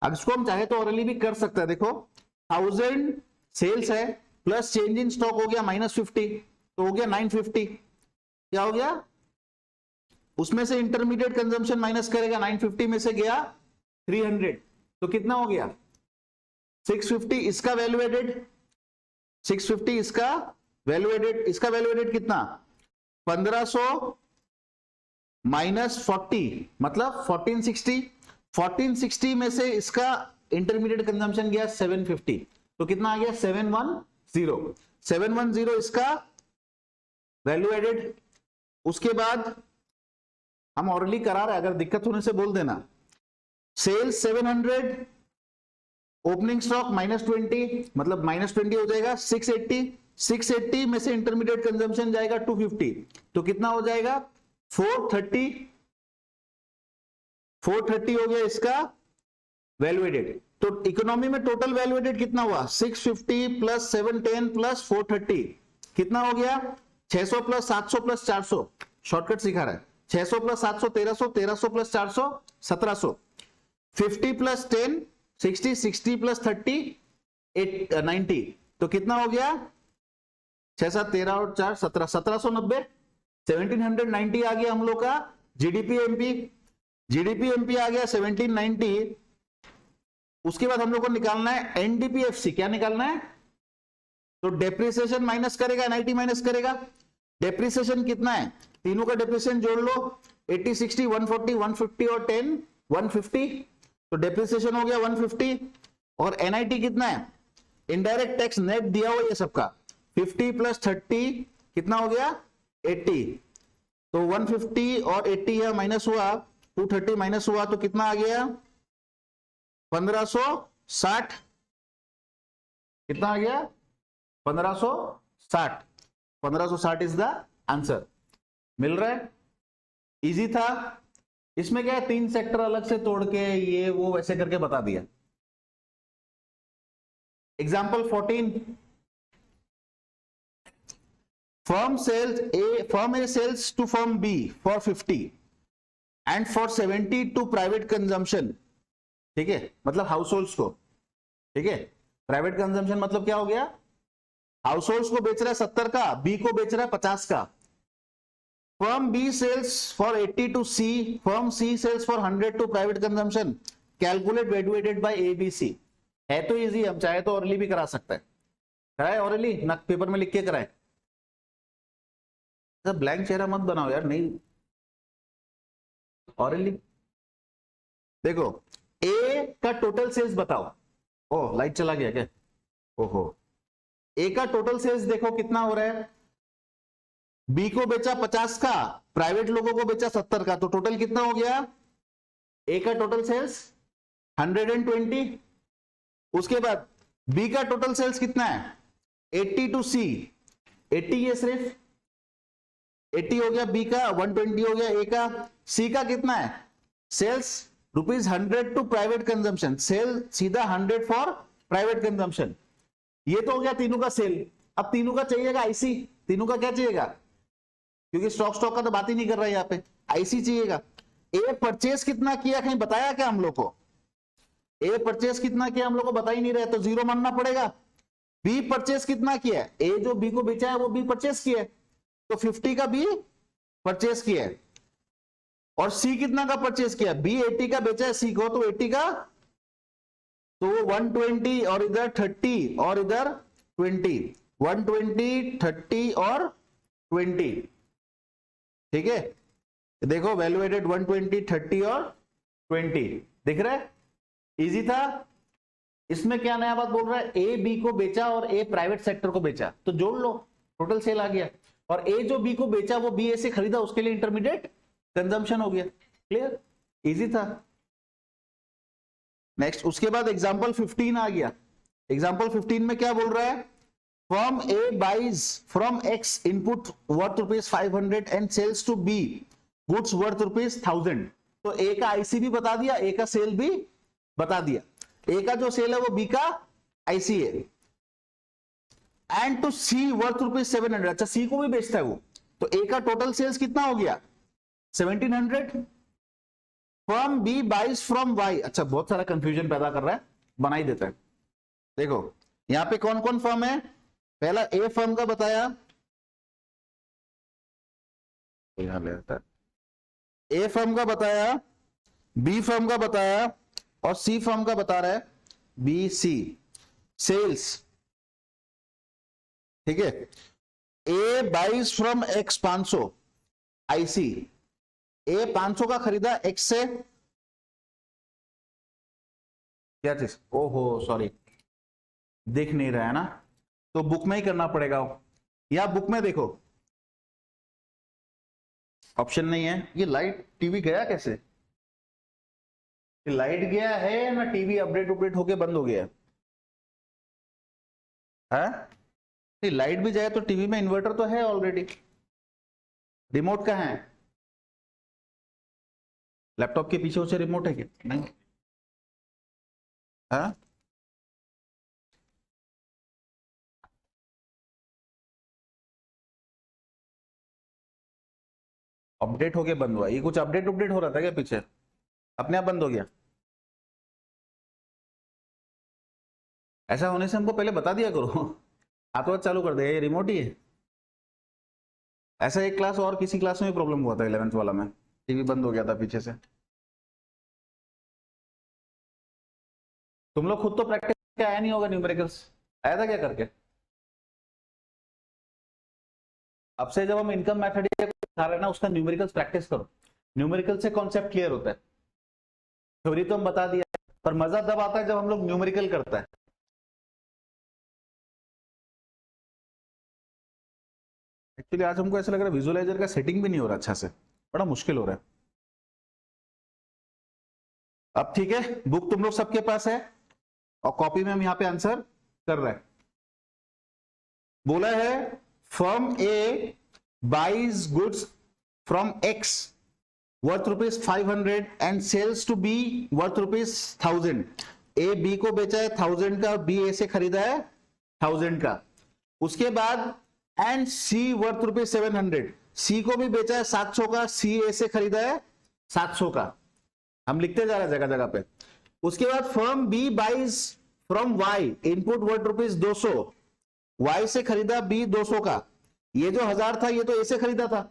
अब इसको हम चाहे तो ऑरली भी कर सकते हैं। देखो 1000 सेल्स है प्लस चेंज इन स्टॉक हो गया -50, तो हो गया 950। क्या हो गया? उसमें से इंटरमीडिएट कंजम्पशन माइनस करेगा, 950 में से गया 300, तो कितना हो गया? 650। इसका वैल्यू एडेड 650, इसका वैल्यू एडेड, इसका वैल्यू एडेड कितना? 1500 माइनस 40 मतलब 1460। 1460 में से इसका इंटरमीडिएट कंजम्पशन गया 750, तो कितना आ गया? 710। 710 इसका वैल्यू एडेड। उसके बाद हम ऑलरेडी करा रहे हैं, अगर दिक्कत होने से बोल देना। सेल्स 700, ओपनिंग स्टॉक -20 मतलब -20 हो जाएगा 680। 680 में से इंटरमीडिएट कंजम्पशन जाएगा 250, तो कितना हो जाएगा? 430। 430 हो गया इसका वैल्यू एडेड। तो इकोनॉमी में टोटल वैल्यू एडेड कितना हुआ? 650 प्लस 710 प्लस 430 कितना हो गया? 600 प्लस 700 प्लस 400, शॉर्टकट सिखा रहा है। 600 प्लस 700 1300, 1300 प्लस 400 1700, 50 प्लस 10 60, 60 प्लस 30 90, तो कितना हो गया? 6 7 13 और 4 17, 1790। 1790 आ गया हम लोग का जीडीपी एमपी। जीडीपी एमपी आ गया 1790। उसके बाद हम लोग को निकालना है एनडीपीएफसी। क्या निकालना है? तो डेप्रिसिएशन माइनस करेगा, एनआईटी माइनस करेगा। डेप्रिसिएशन कितना है? तीनों का डेप्रिसिएशन जोड़ लो, 80 60 140 150 और 10 150, तो डेप्रिसिएशन हो गया 150। और एनआईटी कितना है? इनडायरेक्ट टैक्स नेट दिया हुआ ये सबका 50 प्लस 30 कितना हो गया? 80, तो 150 और 80 है माइनस हुआ, 230 माइनस हुआ तो कितना आ गया 1560, कितना आ गया 1560, 1560 इज द आंसर। मिल रहा है, इजी था। इसमें क्या है, 3 सेक्टर अलग से तोड़ के ये वो वैसे करके बता दिया। Example 14, firm A sells to firm B for 50 and for 70 to private consumption, ठीक है, मतलब हाउस होल्ड्स को, ठीक है। प्राइवेट कंजम्पशन मतलब क्या हो गया, हाउस होल्ड्स को बेच रहा है 70 का, बी को बेच रहा है 50 का। Firm B sales for 80 to C, firm C sales for 100 to private consumption, calculate value added by ABC. है तो इजी, हम चाहे तो ऑरली भी करा सकते हैं। कराए ऑरली ना, पेपर में लिख के कराए। ब्लैंक चेहरा मत बनाओ यार, नहीं ऑरली। देखो ए का टोटल सेल्स बताओ। ओ लाइट चला गया क्या, ओहो। ए का टोटल सेल्स देखो कितना हो रहा है, बी को बेचा 50 का, प्राइवेट लोगों को बेचा 70 का, तो टोटल कितना हो गया, ए का टोटल सेल्स 120। उसके बाद बी का टोटल सेल्स कितना है 80 टू सी, 80 ये सिर्फ 80 हो गया बी का, 120 हो गया ए का। सी का कितना है sales ₹100 to private consumption, sale सीधा 100 फॉर प्राइवेट कंजम्पशन। ये तो हो गया तीनों का सेल। अब तीनों का चाहिएगा आईसी, तीनों का क्या चाहिएगा, क्योंकि स्टॉक का तो बात ही नहीं कर रहा है यहाँ पे, आईसी चाहिएगा। ए परचेस कितना किया कहीं बताया क्या हम लोग को, ए परचेस कितना किया हम लोग को बता ही नहीं रहे, तो 0 मानना पड़ेगा। बी परचेस कितना किया है, ए जो बी को बेचा है वो बी परचेस किया है, तो 50 का बी परचेस किया है। और सी कितना का परचेस किया, बी 80 का बेचा है सी को, तो 80 का, तो 120 और इधर 30 और इधर 20, 120 30 और 20, ठीक है। देखो वैल्यू एडेड 120 30 और 20 दिख रहा है, इजी था। इसमें क्या नया बात बोल रहा है, ए बी को बेचा और ए प्राइवेट सेक्टर को बेचा, तो जोड़ लो टोटल सेल आ गया। और ए जो बी को बेचा वो बी ए से खरीदा, उसके लिए इंटरमीडिएट कंजम्पशन हो गया। क्लियर, इजी था। नेक्स्ट उसके बाद एग्जांपल 15 आ गया। एग्जांपल 15 में क्या बोल रहा है, firm A buys from X input worth ₹500 and sales to B goods worth ₹1000। तो ए का आईसी भी बता दिया, ए का सेल भी बता दिया। ए का जो सेल है वो बी का आईसी है। एंड टू सी वर्थ ₹700, अच्छा सी को भी बेचता है वो, तो ए का टोटल सेल्स कितना हो गया 1700। Firm B buys from Y, अच्छा बहुत सारा कंफ्यूजन पैदा कर रहा है, बना ही देता है। देखो यहां पे कौन कौन फर्म है, पहला ए फर्म का बताया, तो यहां ले आता है, ए फर्म का बताया, बी फर्म का बताया और सी फर्म का बता रहा है बी सी सेल्स, ठीक है। ए बाइज फ्रॉम एक्स 500 आईसी, ए 500 का खरीदा एक्स से, क्या चीज, ओहो सॉरी दिख नहीं रहा है ना, तो बुक में ही करना पड़ेगा। या बुक में देखो ऑप्शन नहीं है। ये लाइट टीवी गया कैसे, लाइट गया है ना टीवी अपडेट होके बंद हो गया है? लाइट भी जाए तो टीवी में इन्वर्टर तो है ऑलरेडी, रिमोट कहाँ है, लैपटॉप के पीछे उसे रिमोट है क्या, नहीं है? अपडेट होके बंद हुआ, ये कुछ अपडेट हो रहा था क्या पीछे, अपने आप बंद हो गया? ऐसा होने से हमको पहले बता दिया करो, हाथों हाथ चालू कर देगा, ये रिमोट ही है। ऐसा एक क्लास और किसी क्लास में भी प्रॉब्लम हुआ था 11th वाला में, टीवी बंद हो गया था पीछे से। तुम लोग खुद तो प्रैक्टिस आया नहीं होगा, न्यूमेरिकल्स आया था क्या करके? अब से जब हम इनकम मेथड दिखा रहे हैं ना, उसका न्यूमेरिकल्स प्रैक्टिस करो, न्यूमेरिकल से कॉन्सेप्ट क्लियर होता है। थ्योरी तो हम बता दिया, पर मजा तब आता है जब हम लोग न्यूमेरिकल करता है। एक्चुअली आज हमको ऐसा लग रहा है विजुअलाइजर का सेटिंग भी नहीं हो रहा अच्छा से, बड़ा मुश्किल हो रहा है। अब ठीक है, बुक तुम लोग सबके पास है और कॉपी में हम यहां पे आंसर कर रहे हैं। बोला है firm A buys goods from X worth ₹500 and sales to B worth ₹1000। A B को बेचा है 1000 का, बी ए से खरीदा है 1000 का। उसके बाद एंड सी वर्थ ₹700, सी को भी बेचा है 700 का, सी ए से खरीदा है 700 का। हम लिखते जा रहे हैं जगह जगह पे। उसके बाद firm B buys from Y input worth ₹200, Y से खरीदा बी 200 का। ये जो 1000 था ये तो ए से खरीदा था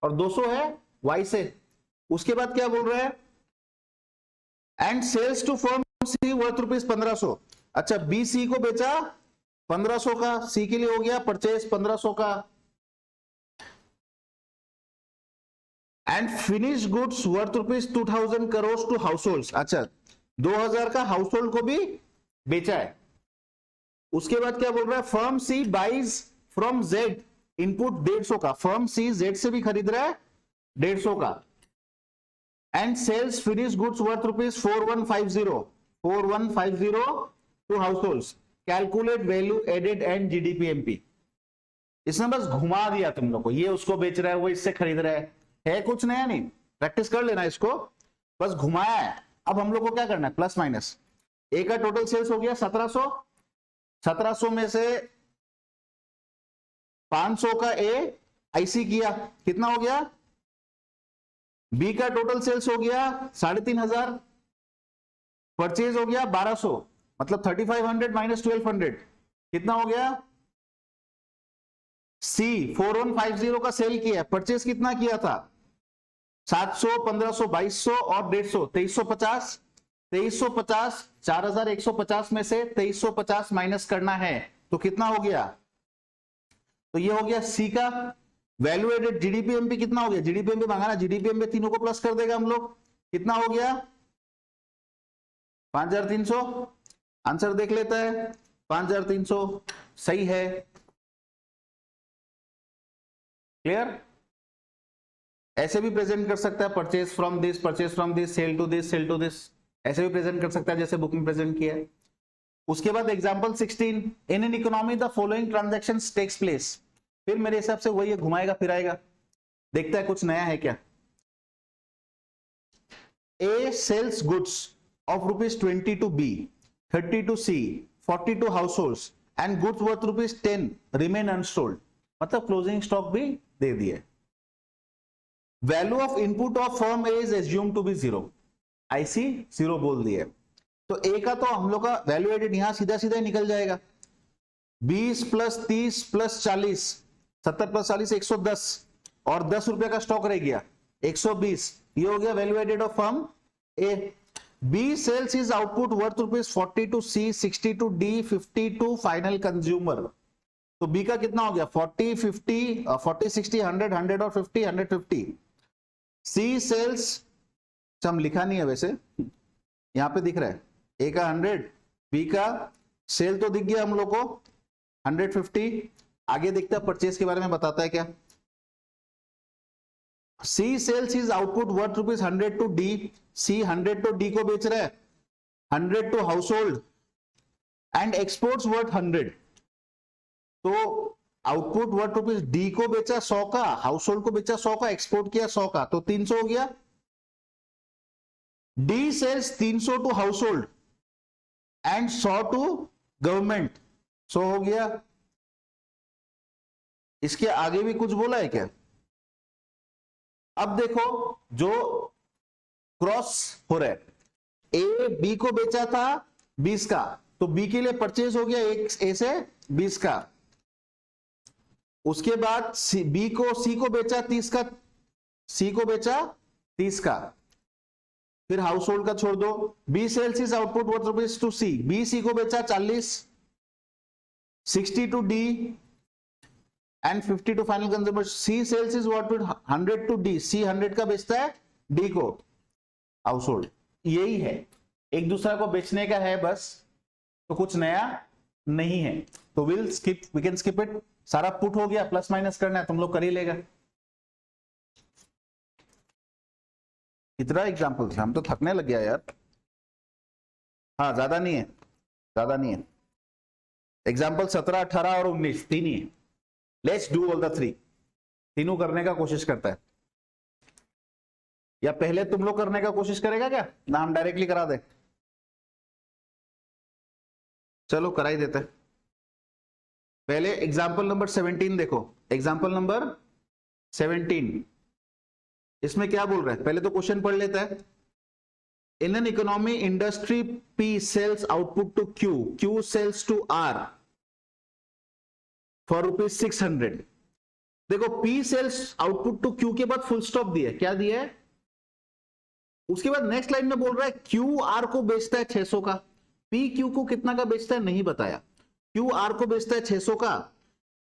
और 200 है वाई से। उसके बाद क्या बोल रहा है, and sales to firm C worth ₹1500। अच्छा, बी सी को बेचा 1500 का, सी के लिए हो गया परचेज 1500 का। And finish goods worth ₹2000 crore to household. अच्छा, 2000 का हाउस होल्ड को भी बेचा है। उसके बाद क्या बोल रहा है, firm C buys from Z input 150 का, फर्म सी जेड से भी खरीद रहा है 150 का। And sales finish goods worth ₹4150 to household. Calculate value added and GDPMP. इसने बस घुमा दिया तुम लोग को, ये उसको बेच रहा है, वो इससे खरीद रहा है कुछ नया नहीं, प्रैक्टिस कर लेना इसको, बस घुमाया है। अब हम लोग को क्या करना है, प्लस माइनस। ए का टोटल सेल्स हो गया 1700, 1700 में से 500 का ए आईसी किया, कितना हो गया। बी का टोटल सेल्स हो गया 3500, परचेज हो गया 1200, मतलब 3500 माइनस 1200 कितना हो गया। सी 4150 का सेल किया, परचेज कितना किया था 700, 1500, 2200 और 150, 2350। 2350, 4150 में से 2350 माइनस करना है तो कितना हो गया, तो ये हो गया सी का वैल्यू एडेड। जीडीपीएमपी कितना हो गया, जीडीपीएमपी मांगा, जीडीपीएमपी तीनों को प्लस कर देगा हम लोग, कितना हो गया 5300। आंसर देख लेता है, 5300 सही है। क्लियर। ऐसे भी प्रेजेंट कर सकता है, purchase from this, purchase from this, sale to this, sale to this, ऐसे भी प्रेजेंट कर सकता है जैसे बुक में प्रेजेंट किया है। उसके बाद example 16, in an economy the following transactions takes place. फिर मेरे हिसाब से वही घुमाएगा फिराएगा, देखता है कुछ नया है क्या। A sales goods of ₹20 to B, 30 to C, 40 to households and goods worth ₹10 remain unsold, मतलब क्लोजिंग स्टॉक भी दे दिए। Value of input of firm A is assume to be 0, IC 0 बोल दिए। तो ए का तो हम लोग का वैल्यू एडेड यहां सीधा सीधा ही निकल जाएगा, 20 प्लस 30 प्लस 40, 70 प्लस 40 110 और 10 रुपए का स्टॉक रह गया 120, ये हो गया value added of firm A. B sales is output worth ₹40 to C, 60 to D, 50 to final consumer. तो बी का कितना हो गया 40, 50, 40, 60, 100, 100 और 50, 150। सी सेल्स, हम लिखा नहीं है वैसे, यहां पे दिख रहा है, ए का 100, बी का सेल तो दिख गया हम लोग को 150। आगे देखते हैं परचेज के बारे में बताता है क्या। C sales is output worth ₹100 to D, C 100 तो डी को बेच रहा है, 100 to household and exports worth 100। तो आउटपुट वर्थ डी को बेचा 100 का, हाउस होल्ड को बेचा 100 का, एक्सपोर्ट किया 100 का, तो 300 हो गया। D sales 300 to household and 100 to government, 100 हो गया। इसके आगे भी कुछ बोला है क्या। अब देखो जो क्रॉस हो रहा है, ए बी को बेचा था 20 का, तो बी के लिए परचेज हो गया ए से 20 का। उसके बाद बी को सी को बेचा 30 का, सी को बेचा 30 का। फिर हाउस होल्ड का छोड़ दो, B sales is output worth rupees to C, B C को बेचा 40, 60 to D and 50 to final consumer. C sales is worth 100 to D, C 100 का बेचता है डी को, हाउस होल्ड। यही है, एक दूसरे को बेचने का है बस, तो कुछ नया नहीं है। तो वी कैन स्किप इट, सारा पुट हो गया, प्लस माइनस करना है तुम लोग कर ही लेगा। कितना एग्जाम्पल हम तो थकने लग गया यार। हाँ ज्यादा नहीं है, ज्यादा नहीं है। एग्जाम्पल 17, 18 और 19 तीन ही है। Let's do all the three. तीनों करने का कोशिश करता है, या पहले तुम लोग करने का कोशिश करेगा क्या, ना हम डायरेक्टली करा दे? चलो करा ही देते। पहले एग्जाम्पल नंबर 17 देखो, एग्जाम्पल नंबर 17 इसमें क्या बोल रहा है, पहले तो क्वेश्चन पढ़ लेता है। In an economy industry P sales output to Q sales to R for ₹600। देखो P sales output to Q के बाद फुल स्टॉप दिया, क्या दिया है? उसके बाद नेक्स्ट लाइन में बोल रहा है Q R को बेचता है 600 का, P Q को कितना का बेचता है नहीं बताया। Q R को बेचता है 600 का।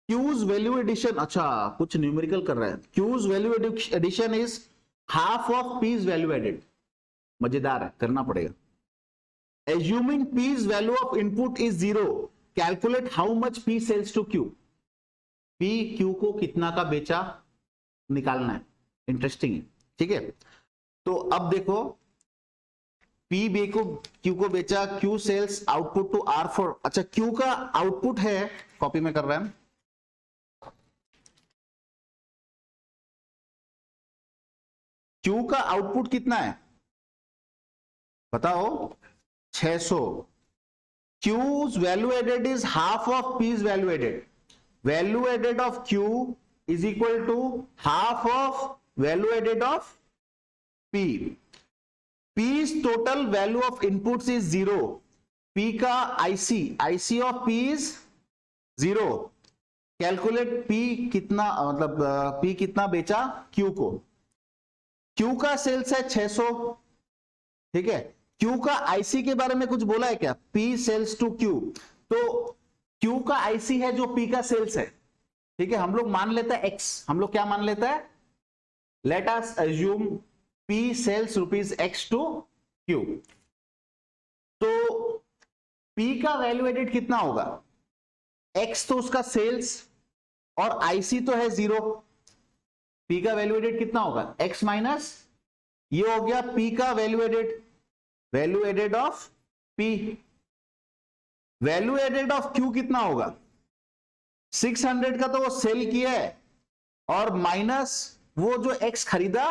Q's वैल्यू एडिशन, अच्छा कुछ न्यूमेरिकल कर रहा है। Q's value addition is half of P's value added. मजेदार है, करना पड़ेगा। Assuming P's value of input is 0, calculate how much P sells to Q. P Q को कितना का बेचा निकालना है। इंटरेस्टिंग है, ठीक है। तो अब देखो P B को Q को बेचा, Q sales output to R for, अच्छा Q का आउटपुट है, कॉपी में कर रहे हैं, Q का आउटपुट कितना है बताओ? 600। Q's value added is half of P's value added. Value added of Q is equal to half of value added of P. P's total value of inputs is 0. P का IC of P is 0. Calculate P कितना, मतलब P कितना बेचा Q को। Q का सेल्स है 600, ठीक है। Q का IC के बारे में कुछ बोला है क्या? P सेल्स टू Q, तो Q का IC है जो P का सेल्स है, ठीक है। हम लोग मान लेते हैं X, हम लोग क्या मान लेता है? Let us assume P sales ₹X to Q। तो P का वैल्यू एडेड कितना होगा? X तो उसका सेल्स और IC तो है 0। P का वैल्यू एडेड कितना होगा? X माइनस, ये हो गया P का value added, value added of P। Value added of Q कितना होगा? 600 का तो वो सेल किया है, और माइनस वो जो X खरीदा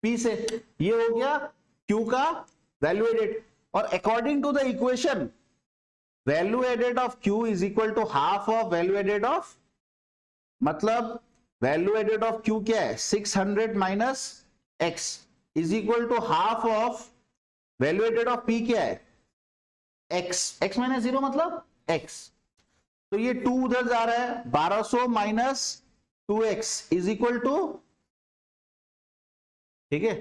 P से, ये हो गया Q का वैल्यू एडेड। और according to the equation value added of Q is equal to half of value added of, मतलब वैल्यू एडेड ऑफ Q क्या है? 600 minus X is equal to half of value added of P क्या है? X माइनस 0 मतलब X। तो ये 2 उधर जा रहा है, 1200 minus 2X is equal to, ठीक है।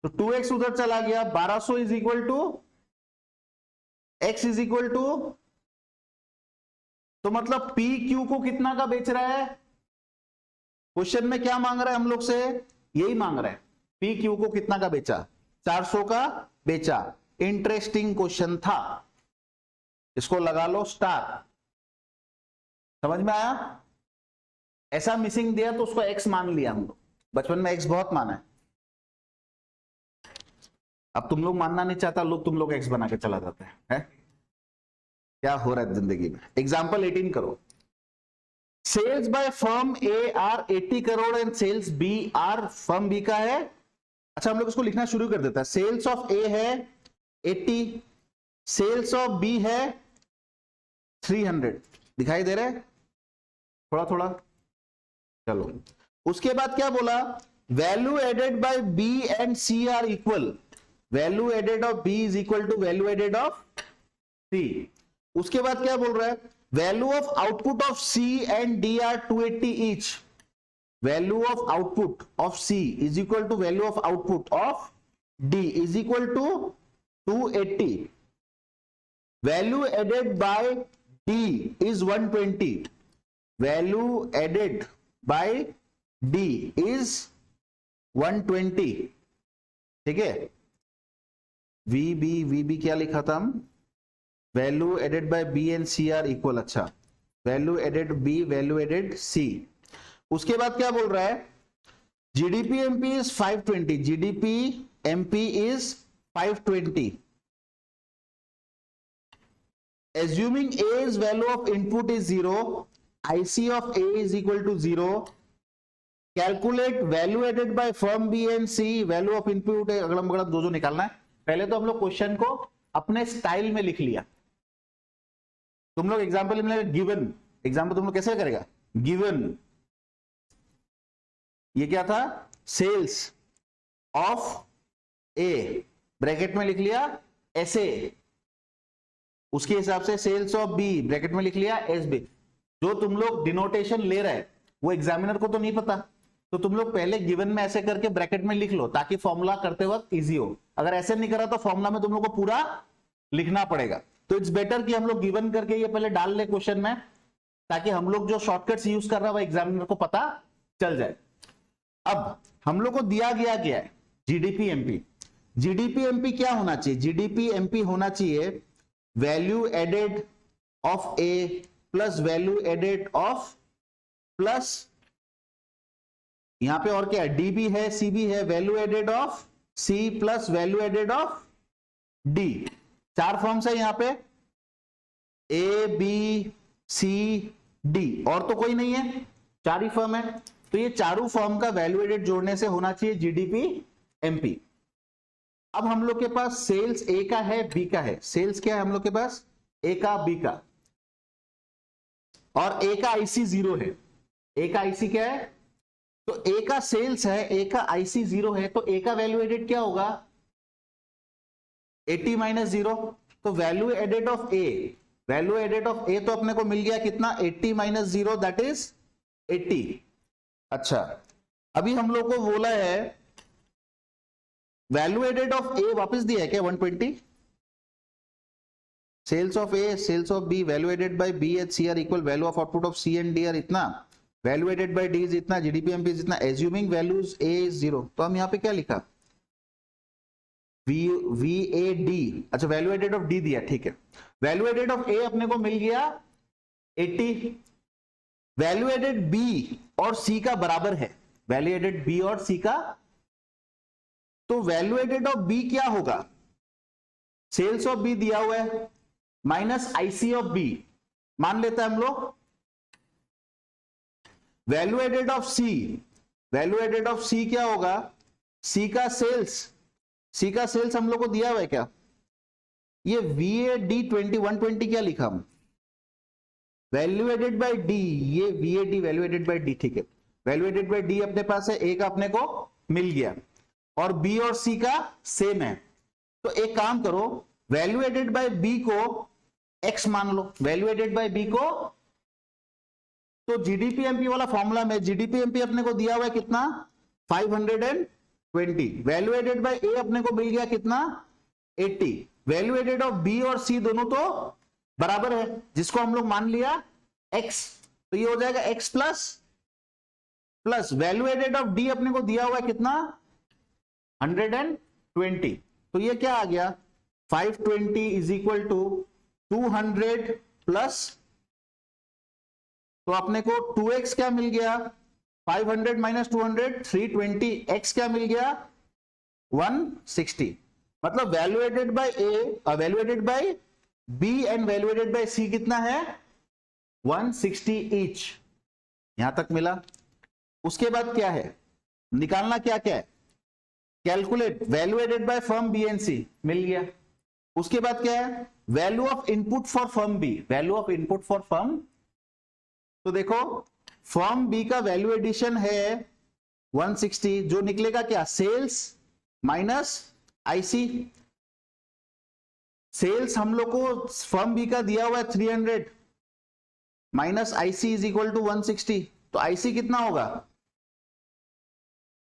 तो 2X उधर चला गया, 1200 is equal to X is equal to, तो मतलब P Q को कितना का बेच रहा है? क्वेश्चन में क्या मांग रहा है हम लोग से? यही मांग रहा है, P Q को कितना का बेचा? 400 का बेचा। इंटरेस्टिंग क्वेश्चन था, इसको लगा लो स्टार। समझ में आया? ऐसा मिसिंग दिया तो उसको X मान लिया हम लोग, बचपन में X बहुत माना है। अब तुम लोग मानना नहीं चाहता, लोग तुम लोग X बना के चला जाता है? क्या हो रहा है जिंदगी में? एग्जाम्पल 18 करो। Sales by firm A are 80 crore and sales B are, firm B का है, अच्छा हम लोग इसको लिखना शुरू कर देता है। सेल्स ऑफ A है 80, सेल्स ऑफ B है 300। दिखाई दे रहा है थोड़ा थोड़ा? चलो उसके बाद क्या बोला? Value added by B and C are equal, value added of B is equal to value added of C। उसके बाद क्या बोल रहा है? Value of output of C and D are 280 each, value of output of C is equal to value of output of D is equal to 280। Value added by D is 120, value added by D is 120, ठीक है। VB क्या लिखा था हम? Value added by B and C are equal, अच्छा value added B, value added C. उसके बाद क्या बोल रहा है, GDP MP is 520, GDP MP is 520, assuming A's value of input is 0, IC of A is equal to 0, calculate value added by firm B and C, value of input अगड़म बगड़म जो निकालना है। पहले तो हम लोग क्वेश्चन को अपने स्टाइल में लिख लिया। तुम लोग एग्जाम्पल में गिवन, एग्जाम्पल तुम लोग कैसे करेगा, गिवन ये क्या था, सेल्स ऑफ ए, ब्रैकेट में लिख लिया ऐसे, उसके हिसाब से सेल्स ऑफ बी ब्रैकेट में लिख लिया एस बी। जो तुम लोग डिनोटेशन ले रहे हैं वो एग्जामिनर को तो नहीं पता, तो तुम लोग पहले गिवन में ऐसे करके ब्रैकेट में लिख लो ताकि फॉर्मूला करते वक्त इजी हो। अगर ऐसे नहीं करा तो फॉर्मूला में तुम लोग को पूरा लिखना पड़ेगा। तो इट्स बेटर कि हम लोग गिवन करके ये पहले डाल ले क्वेश्चन में, ताकि हम लोग जो शॉर्टकट्स यूज कर रहा है वो एग्जामिनर को पता चल जाए। अब हम लोग को दिया गया है जीडीपी एमपी। जीडीपी एमपी क्या होना चाहिए, जीडीपी एमपी होना चाहिए value added of A plus value added of plus, यहां पे और क्या है, डी भी है सी भी है, value added of C plus value added of D. चार फॉर्म्स है यहां पे, ए बी सी डी, और तो कोई नहीं है, चार ही फॉर्म है। तो ये चारों फॉर्म का वैल्यू एडेड जोड़ने से होना चाहिए जीडीपी एमपी। अब हम लोग के पास सेल्स ए का है बी का है, सेल्स क्या है हम लोग के पास, ए का बी का, और ए का आईसी 0 है। ए का आईसी क्या है, तो ए का सेल्स है, ए का आईसी 0 है, तो ए का वैल्यू एडेड क्या होगा 80 माइनस 0, तो value added of A, value added of A तो अपने को मिल गया कितना 80 माइनस 0 दैट इज 80। अच्छा अभी हम लोग को बोला है वैल्यू एडेड ऑफ ए वापस दिया है क्या 120, sales of A sales of B value added by B H C are equal value of output of C and D are इतना, value added by D is इतना, जीडीपी एमपी इज इतना, एज्यूमिंग वैल्यूज ए इज 0। तो हम यहां पे क्या लिखा वी ए डी, अच्छा वैल्यू एडेड ऑफ डी दिया, ठीक है। वैल्यू एडेड ऑफ ए अपने को मिल गया 80, वैल्यू एडेड बी और सी का बराबर है, वैल्यू एडेड बी और सी का, तो वैल्यू एडेड ऑफ बी क्या होगा, सेल्स ऑफ बी दिया हुआ है माइनस आईसी ऑफ बी, मान लेते हैं हम लोग, value added of C, value added of C क्या होगा, सी का सेल्स, सी का सेल्स हम लोग को दिया हुआ है क्या, ये वी ए डी 120 क्या लिखा हम, वैल्यू एडेड बाय डी, ये V A D value added by D, ठीक है। वैल्यू एडेड बाय डी अपने पास है, ए का अपने को मिल गया, और बी और सी का सेम है। तो एक काम करो, वैल्यू एडेड बाय बी को एक्स मान लो, वैल्यू एडेड बाय बी को, तो जीडीपी एमपी वाला फॉर्मूला में जीडीपी एमपी अपने को दिया हुआ है कितना 520, वैल्यू एडेड बाय ए अपने को मिल गया कितना 80, वैल्यू एडेड ऑफ बी और सी दोनों तो बराबर है, जिसको हम लोग मान लिया x, तो ये हो जाएगा x plus plus value added of D अपने को दिया हुआ है कितना 120, तो ये क्या आ गया 520 इज इक्वल टू 200 प्लस, तो अपने को 2x क्या मिल गया 500 माइनस 200 320, x क्या मिल गया 160, मतलब value added by A, value added by B and value added by C कितना है 160 ईच, यहां तक मिला। उसके बाद क्या है, निकालना क्या क्या है, calculate value added by firm B and C, मिल गया। उसके बाद क्या है, value of input for firm B, value of input for firm, तो देखो फर्म बी का वैल्यू एडिशन है 160, जो निकलेगा क्या सेल्स माइनस आईसी, सेल्स हम लोग को फर्म बी का दिया हुआ है 300 minus IC is equal to 160, तो आईसी कितना होगा,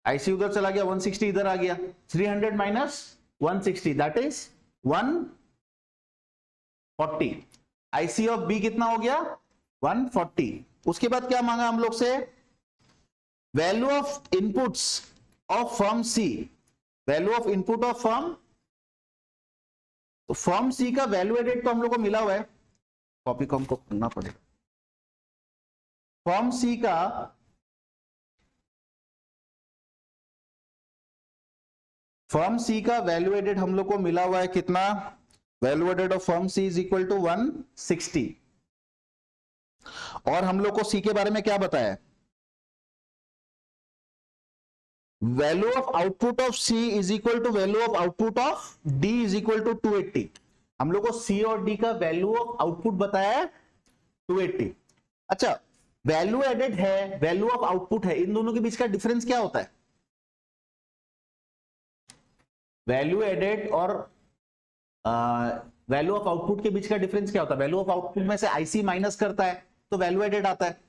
आईसी उधर चला गया 160 इधर आ गया, 300 minus 160 that is 140, IC of B कितना हो गया 140। उसके बाद क्या मांगा हम लोग से, value of inputs of firm C, value of input of firm, तो फर्म सी का वैल्यू एडेड तो हम लोग को मिला हुआ है, कॉपी को हमको करना पड़ेगा, फर्म सी का वैल्यू एडेड हम लोग को मिला हुआ है कितना? Value added of firm C is equal to 160। और हम लोग को सी के बारे में क्या बताया? Value of output of C is equal to value of output of D is equal to 280। हम लोग को सी और डी का वैल्यू ऑफ आउटपुट बताया है 280। अच्छा, वैल्यू एडेड है, वैल्यू ऑफ आउटपुट है, इन दोनों के बीच का डिफरेंस क्या होता है? वैल्यू एडेड और वैल्यू ऑफ आउटपुट के बीच का डिफरेंस क्या होता है? वैल्यू ऑफ आउटपुट में से आईसी माइनस करता है तो वैल्यू एडेड आता है।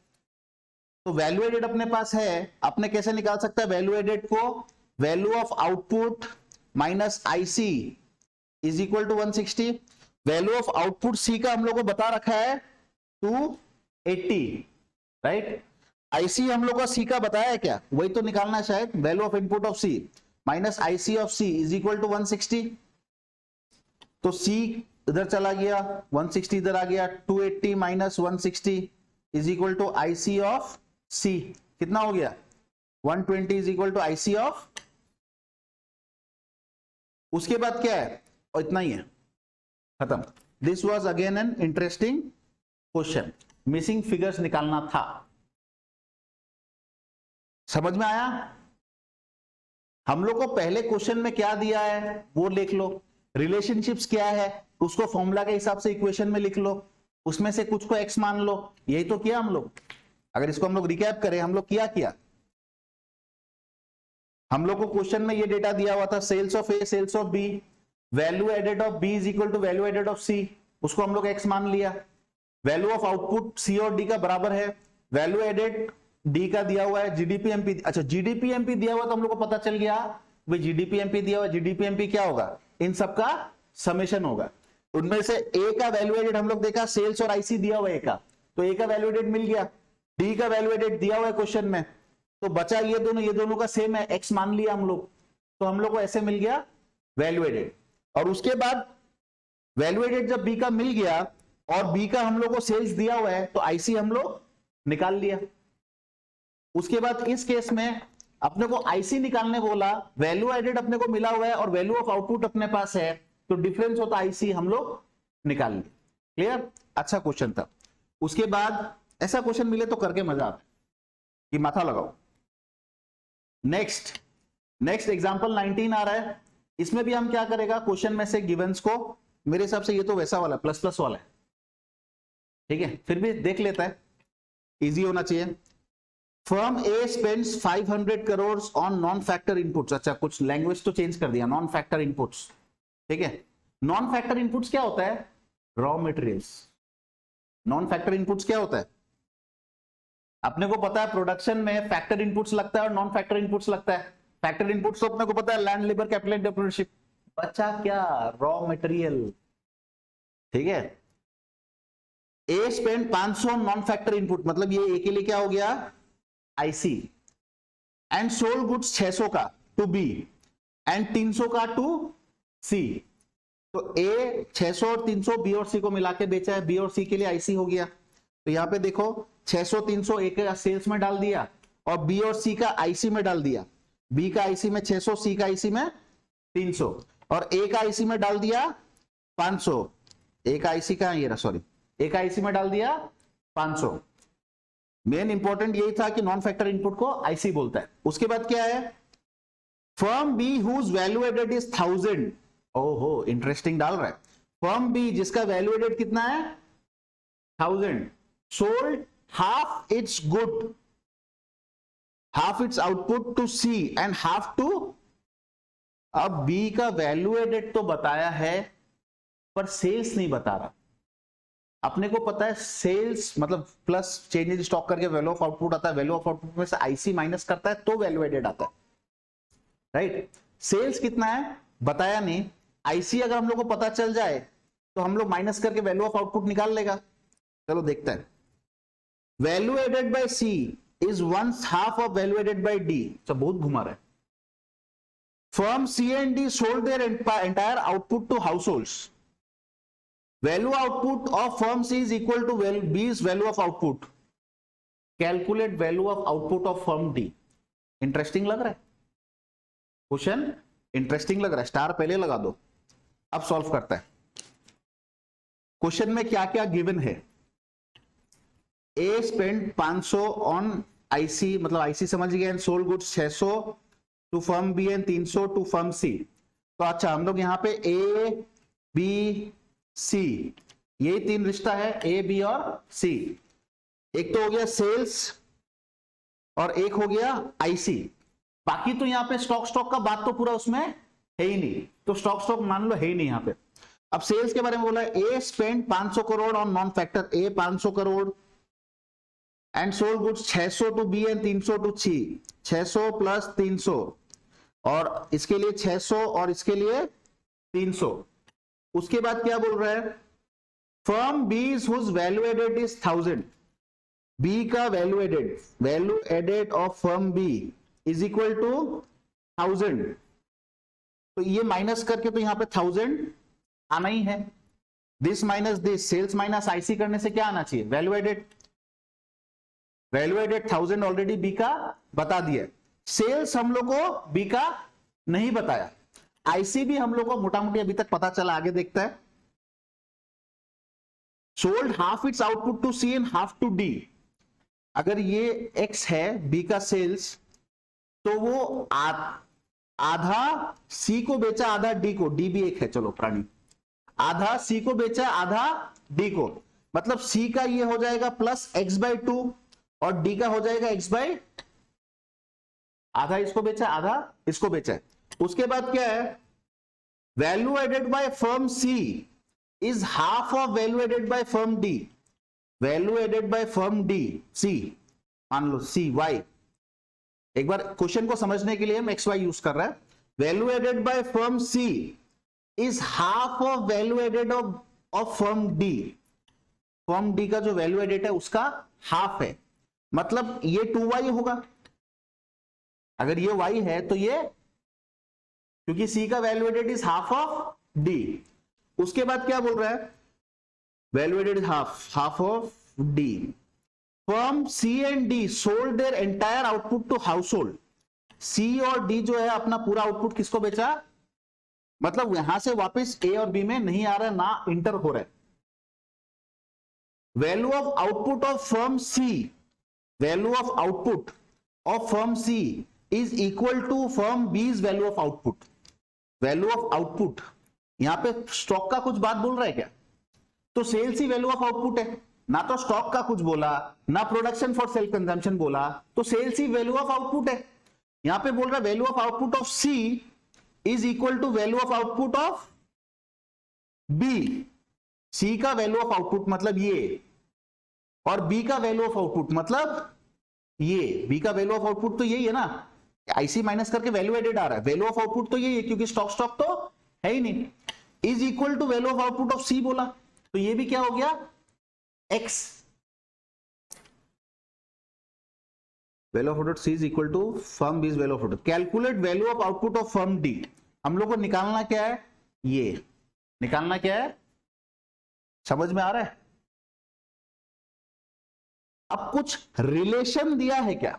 तो वैल्यू एडेड अपने पास है, अपने कैसे निकाल सकता है वैल्यू एडेड को? Value of output minus IC is equal to 160। Value of output C का हम लोग को बता रखा है 280, राइट? आईसी हम लोग का सी का बताया है क्या? वही तो निकालना है शायद। Value of input of C minus IC of C is equal to 160। तो सी इधर चला गया, 160 इधर आ गया, 280 minus 160 is equal to IC of C. कितना हो गया? 120 is equal to IC of. उसके बाद क्या है? और इतना ही है, खत्म। This was again an interesting question. Missing figures निकालना था। समझ में आया? हम लोग को पहले क्वेश्चन में क्या दिया है वो लिख लो। रिलेशनशिप्स क्या है उसको फॉर्मूला के हिसाब से इक्वेशन में लिख लो, उसमें से कुछ को एक्स मान लो। यही तो किया हम लोग। अगर इसको हम लोग रिकैप करें, हम लोग किया हम लोग को क्वेश्चन में ये डेटा दिया हुआ था, sales of A, sales of B, value added of B is equal to value added of C, उसको हम लोग एक्स मान लिया। वैल्यू ऑफ आउटपुट सी और डी का बराबर है, वैल्यू एडेड डी का दिया हुआ है, जीडीपी एमपी। अच्छा, जीडीपी एमपी दिया हुआ तो हम लोग को पता चल गया भाई जीडीपी एमपी दिया हुआ। जीडीपी एमपी क्या होगा? इन सब का समेशन होगा। उनमें से ए का वैल्यू एडेड हम लोग देखा, सेल्स और आईसी दिया हुआ ए का, तो ए का वैल्यू एडेड मिल गया। डी का वैल्यू एडेड दिया हुआ है क्वेश्चन में, तो बचा ये दोनों का सेम है, एक्स मान लिया हम लोग, तो हम लोग को ऐसे मिल गया वैल्यू एडेड। और उसके बाद वैल्यू एडेड जब बी का मिल गया और बी का हम लोग को सेल्स दिया हुआ है, तो आईसी हम लोग निकाल लिया। उसके बाद इस केस में अपने को आईसी निकालने बोला, वैल्यू एडेड अपने को मिला हुआ है और वैल्यू ऑफ आउटपुट अपने पास है, तो डिफरेंस होता आईसी हम लोग निकाल लिए। क्लियर? अच्छा क्वेश्चन था। उसके बाद ऐसा क्वेश्चन मिले तो करके मजा आता है कि माथा लगाओ। नेक्स्ट एग्जांपल 19 आ रहा है। इसमें भी हम क्या करेगा, क्वेश्चन में से गिवंस को, मेरे हिसाब से ये तो वैसा वाला प्लस प्लस वाला है, ठीक है, फिर भी देख लेता है, इजी होना चाहिए। Firm A spends 500 crore on non factor inputs. अच्छा, कुछ लैंग्वेज तो चेंज कर दिया, नॉन फैक्टर इनपुट्स, ठीक है। नॉन फैक्टर इनपुट्स क्या होता है? Raw materials. Non factor inputs क्या होता है? अपने को पता है प्रोडक्शन में फैक्टर इनपुट्स लगता है और नॉन फैक्टर इनपुट्स लगता है। फैक्टर इनपुट्स तो अपने को पता है लैंड, लेबर, कैपिटल एंटरप्रेन्योरशिप। बचा क्या? रॉ मटेरियल, ठीक है। A spend 500 non factor input, मतलब ये ए के लिए क्या हो गया? आईसी। एंड सोल्ड गुड्स 600 का टू बी एंड 300 का टू सी। तो ए 600 और 300 बी और सी को मिला के बेचा है, बी और सी के लिए आईसी हो गया। तो यहां पे देखो 600 300 ए का सेल्स में डाल दिया और बी और सी का आईसी में डाल दिया। बी का आईसी में 600, सी का आईसी में 300 और ए का आईसी में डाल दिया 500। ए का आईसी कहां? ये रहा, सॉरी, ए का आईसी में डाल दिया 500। मेन इंपॉर्टेंट यही था कि नॉन फैक्टर इनपुट को आईसी बोलता है। उसके बाद क्या है? Firm B whose value added is 1000। ओहो, इंटरेस्टिंग डाल रहा है। फर्म बी जिसका वैल्यू एडेड कितना है? 1000, sold half its good, half its output to C and half to। अब B का वैल्यू एडेड तो बताया है पर सेल्स नहीं बता रहा। अपने को पता है सेल्स मतलब प्लस चेंज इन स्टॉक करके वैल्यू ऑफ आउटपुट आता है, वैल्यू ऑफ आउटपुट में से आईसी माइनस करता है तो वैल्यू एडेड आता है, राइट। सेल्स कितना है बताया नहीं। आईसी अगर हम लोग को पता चल जाए तो हम लोग माइनस करके वैल्यू ऑफ आउटपुट निकाल लेगा। चलो देखते हैं। Value added by C is 1/2 of value added by D. तो बहुत घुमा रहा है। Firm C and D sold their entire output to households. Value output of firm C is equal to B's value of output. Calculate value of output of firm D. Interesting लग रहा है क्वेश्चन, इंटरेस्टिंग लग रहा है, स्टार पहले लगा दो। अब सॉल्व करता है। क्वेश्चन में क्या क्या गिवन है। ए स्पेंड 500 ऑन आईसी, मतलब आईसी समझ गए, and sold goods 600 to firm B and 300 to firm C. तो अच्छा हम लोग यहां पे ए बी सी, ये तीन रिश्ता है, ए बी और सी। एक तो हो गया सेल्स और एक हो गया आईसी। बाकी तो यहाँ पे स्टॉक का बात तो पूरा उसमें है ही नहीं, तो स्टॉक मान लो है ही नहीं यहाँ पे। अब सेल्स के बारे में बोला, A spend 500 crore on non factor A 500 crore and sold goods 600 to B and 300 to C. 600 plus 300, और इसके लिए 600 और इसके लिए 300। उसके बाद क्या बोल रहा है, firm B whose value added is 1000। B का value added of firm B is equal to 1000। तो ये माइनस करके तो यहां पे 1000 आना ही है। This minus this, sales minus IC करने से क्या आना चाहिए, वैल्यू एडेड। 1000 ऑलरेडी बी का बता दिया। सेल्स हम लोग को बी का नहीं बताया। आईसी भी हम लोग को मोटा मोटी अभी तक पता चला, आगे देखता है। Sold half its output to C and half to D. अगर ये एक्स है बी का सेल्स, तो वो आधा सी को बेचा आधा डी को, डी भी एक है चलो प्राणी, आधा सी को बेचा आधा डी को, मतलब सी का ये हो जाएगा प्लस x/2 और डी का हो जाएगा x/, आधा इसको बेचा आधा इसको बेचा है। उसके बाद क्या है, value added by firm C is half of value added by firm D. Value added by firm D C, मान लो सी वाई, एक बार क्वेश्चन को समझने के लिए हम एक्स वाई यूज कर रहे हैं। Value added by firm C is half of value added of firm D. Firm D का जो वैल्यू एडेड है उसका हाफ है, मतलब ये 2y होगा। अगर ये y है तो ये, क्योंकि c का value added is half of d। उसके बाद क्या बोल रहा है, value added half of d। Firm c and d sold their entire output to household. c और d जो है अपना पूरा आउटपुट किसको बेचा, मतलब यहां से वापस a और b में नहीं आ रहा है, ना इंटर हो रहा है। Value of output of firm c, value of output of firm c is equal to firm B's value of output. Value of output, यहां पे स्टॉक का कुछ बात बोल रहा है क्या, तो सेल्स ही वैल्यू ऑफ आउटपुट है, ना तो स्टॉक का कुछ बोला ना प्रोडक्शन फॉर सेल्फ कंजम्पशन बोला, तो सेल्स ही वैल्यू ऑफ आउटपुट है। यहां पे बोल रहा है value of output of C is equal to value of output of B. C का वैल्यू ऑफ आउटपुट मतलब ये, और बी का वैल्यू ऑफ आउटपुट मतलब ये। बी का वैल्यू ऑफ आउटपुट तो यही है ना, आईसी माइनस करके वैल्यू एडेड आ रहा है, वैल्यू ऑफ आउटपुट तो यही है क्योंकि स्टॉक तो है ही नहीं। Is equal to value of output of C बोला, तो ये भी क्या हो गया, X. Value of output C is equal to firm B is value of output. Calculate value of output of firm D. हम लोग को निकालना क्या है, ये निकालना क्या है, समझ में आ रहा है। अब कुछ रिलेशन दिया है क्या,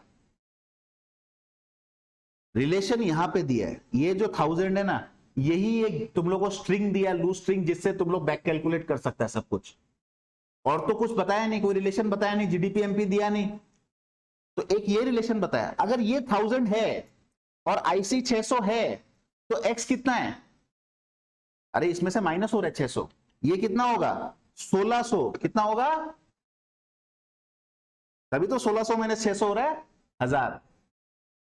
रिलेशन यहां पे दिया है। ये जो 1000 है ना, यही एक तुम लोग को स्ट्रिंग दिया, लूज स्ट्रिंग, जिससे तुम लोग बैक कैलकुलेट कर सकता है सब कुछ। और तो कुछ बताया नहीं, कोई रिलेशन बताया नहीं, जीडीपी एमपी दिया नहीं, तो एक ये रिलेशन बताया। अगर ये 1000 है और आईसी 600 है, तो एक्स कितना है, अरे इसमें से माइनस हो रहा है 600, ये कितना होगा 1600, कितना होगा, तभी तो 1600 माइनस 600 हो रहा है 1000।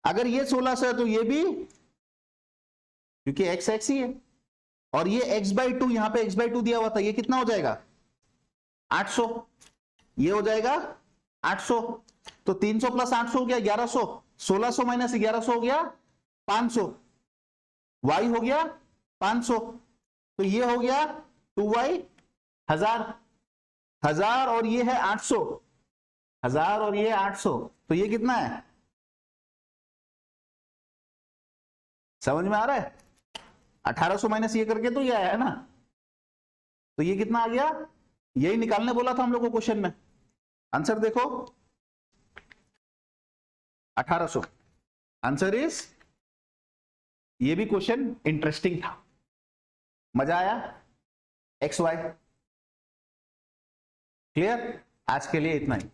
अगर ये 1600 है तो ये भी, क्योंकि x x ही है, और ये x/2, यहां पे x/2 दिया हुआ था, ये कितना हो जाएगा 800, ये हो जाएगा 800। तो 300 प्लस 800 हो गया 1100, 1600 माइनस 1100 हो गया 500, y हो गया 500, तो ये हो गया 2y 1000 और ये है 800, 1000 और ये 800, तो ये कितना है, समझ में आ रहा है। 1800 माइनस ये करके तो ये आया है ना, तो ये कितना आ गया, यही निकालने बोला था हम लोग को क्वेश्चन में। आंसर देखो, 1800। आंसर इज, ये भी क्वेश्चन इंटरेस्टिंग था, मजा आया। XY clear. आज के लिए इतना ही।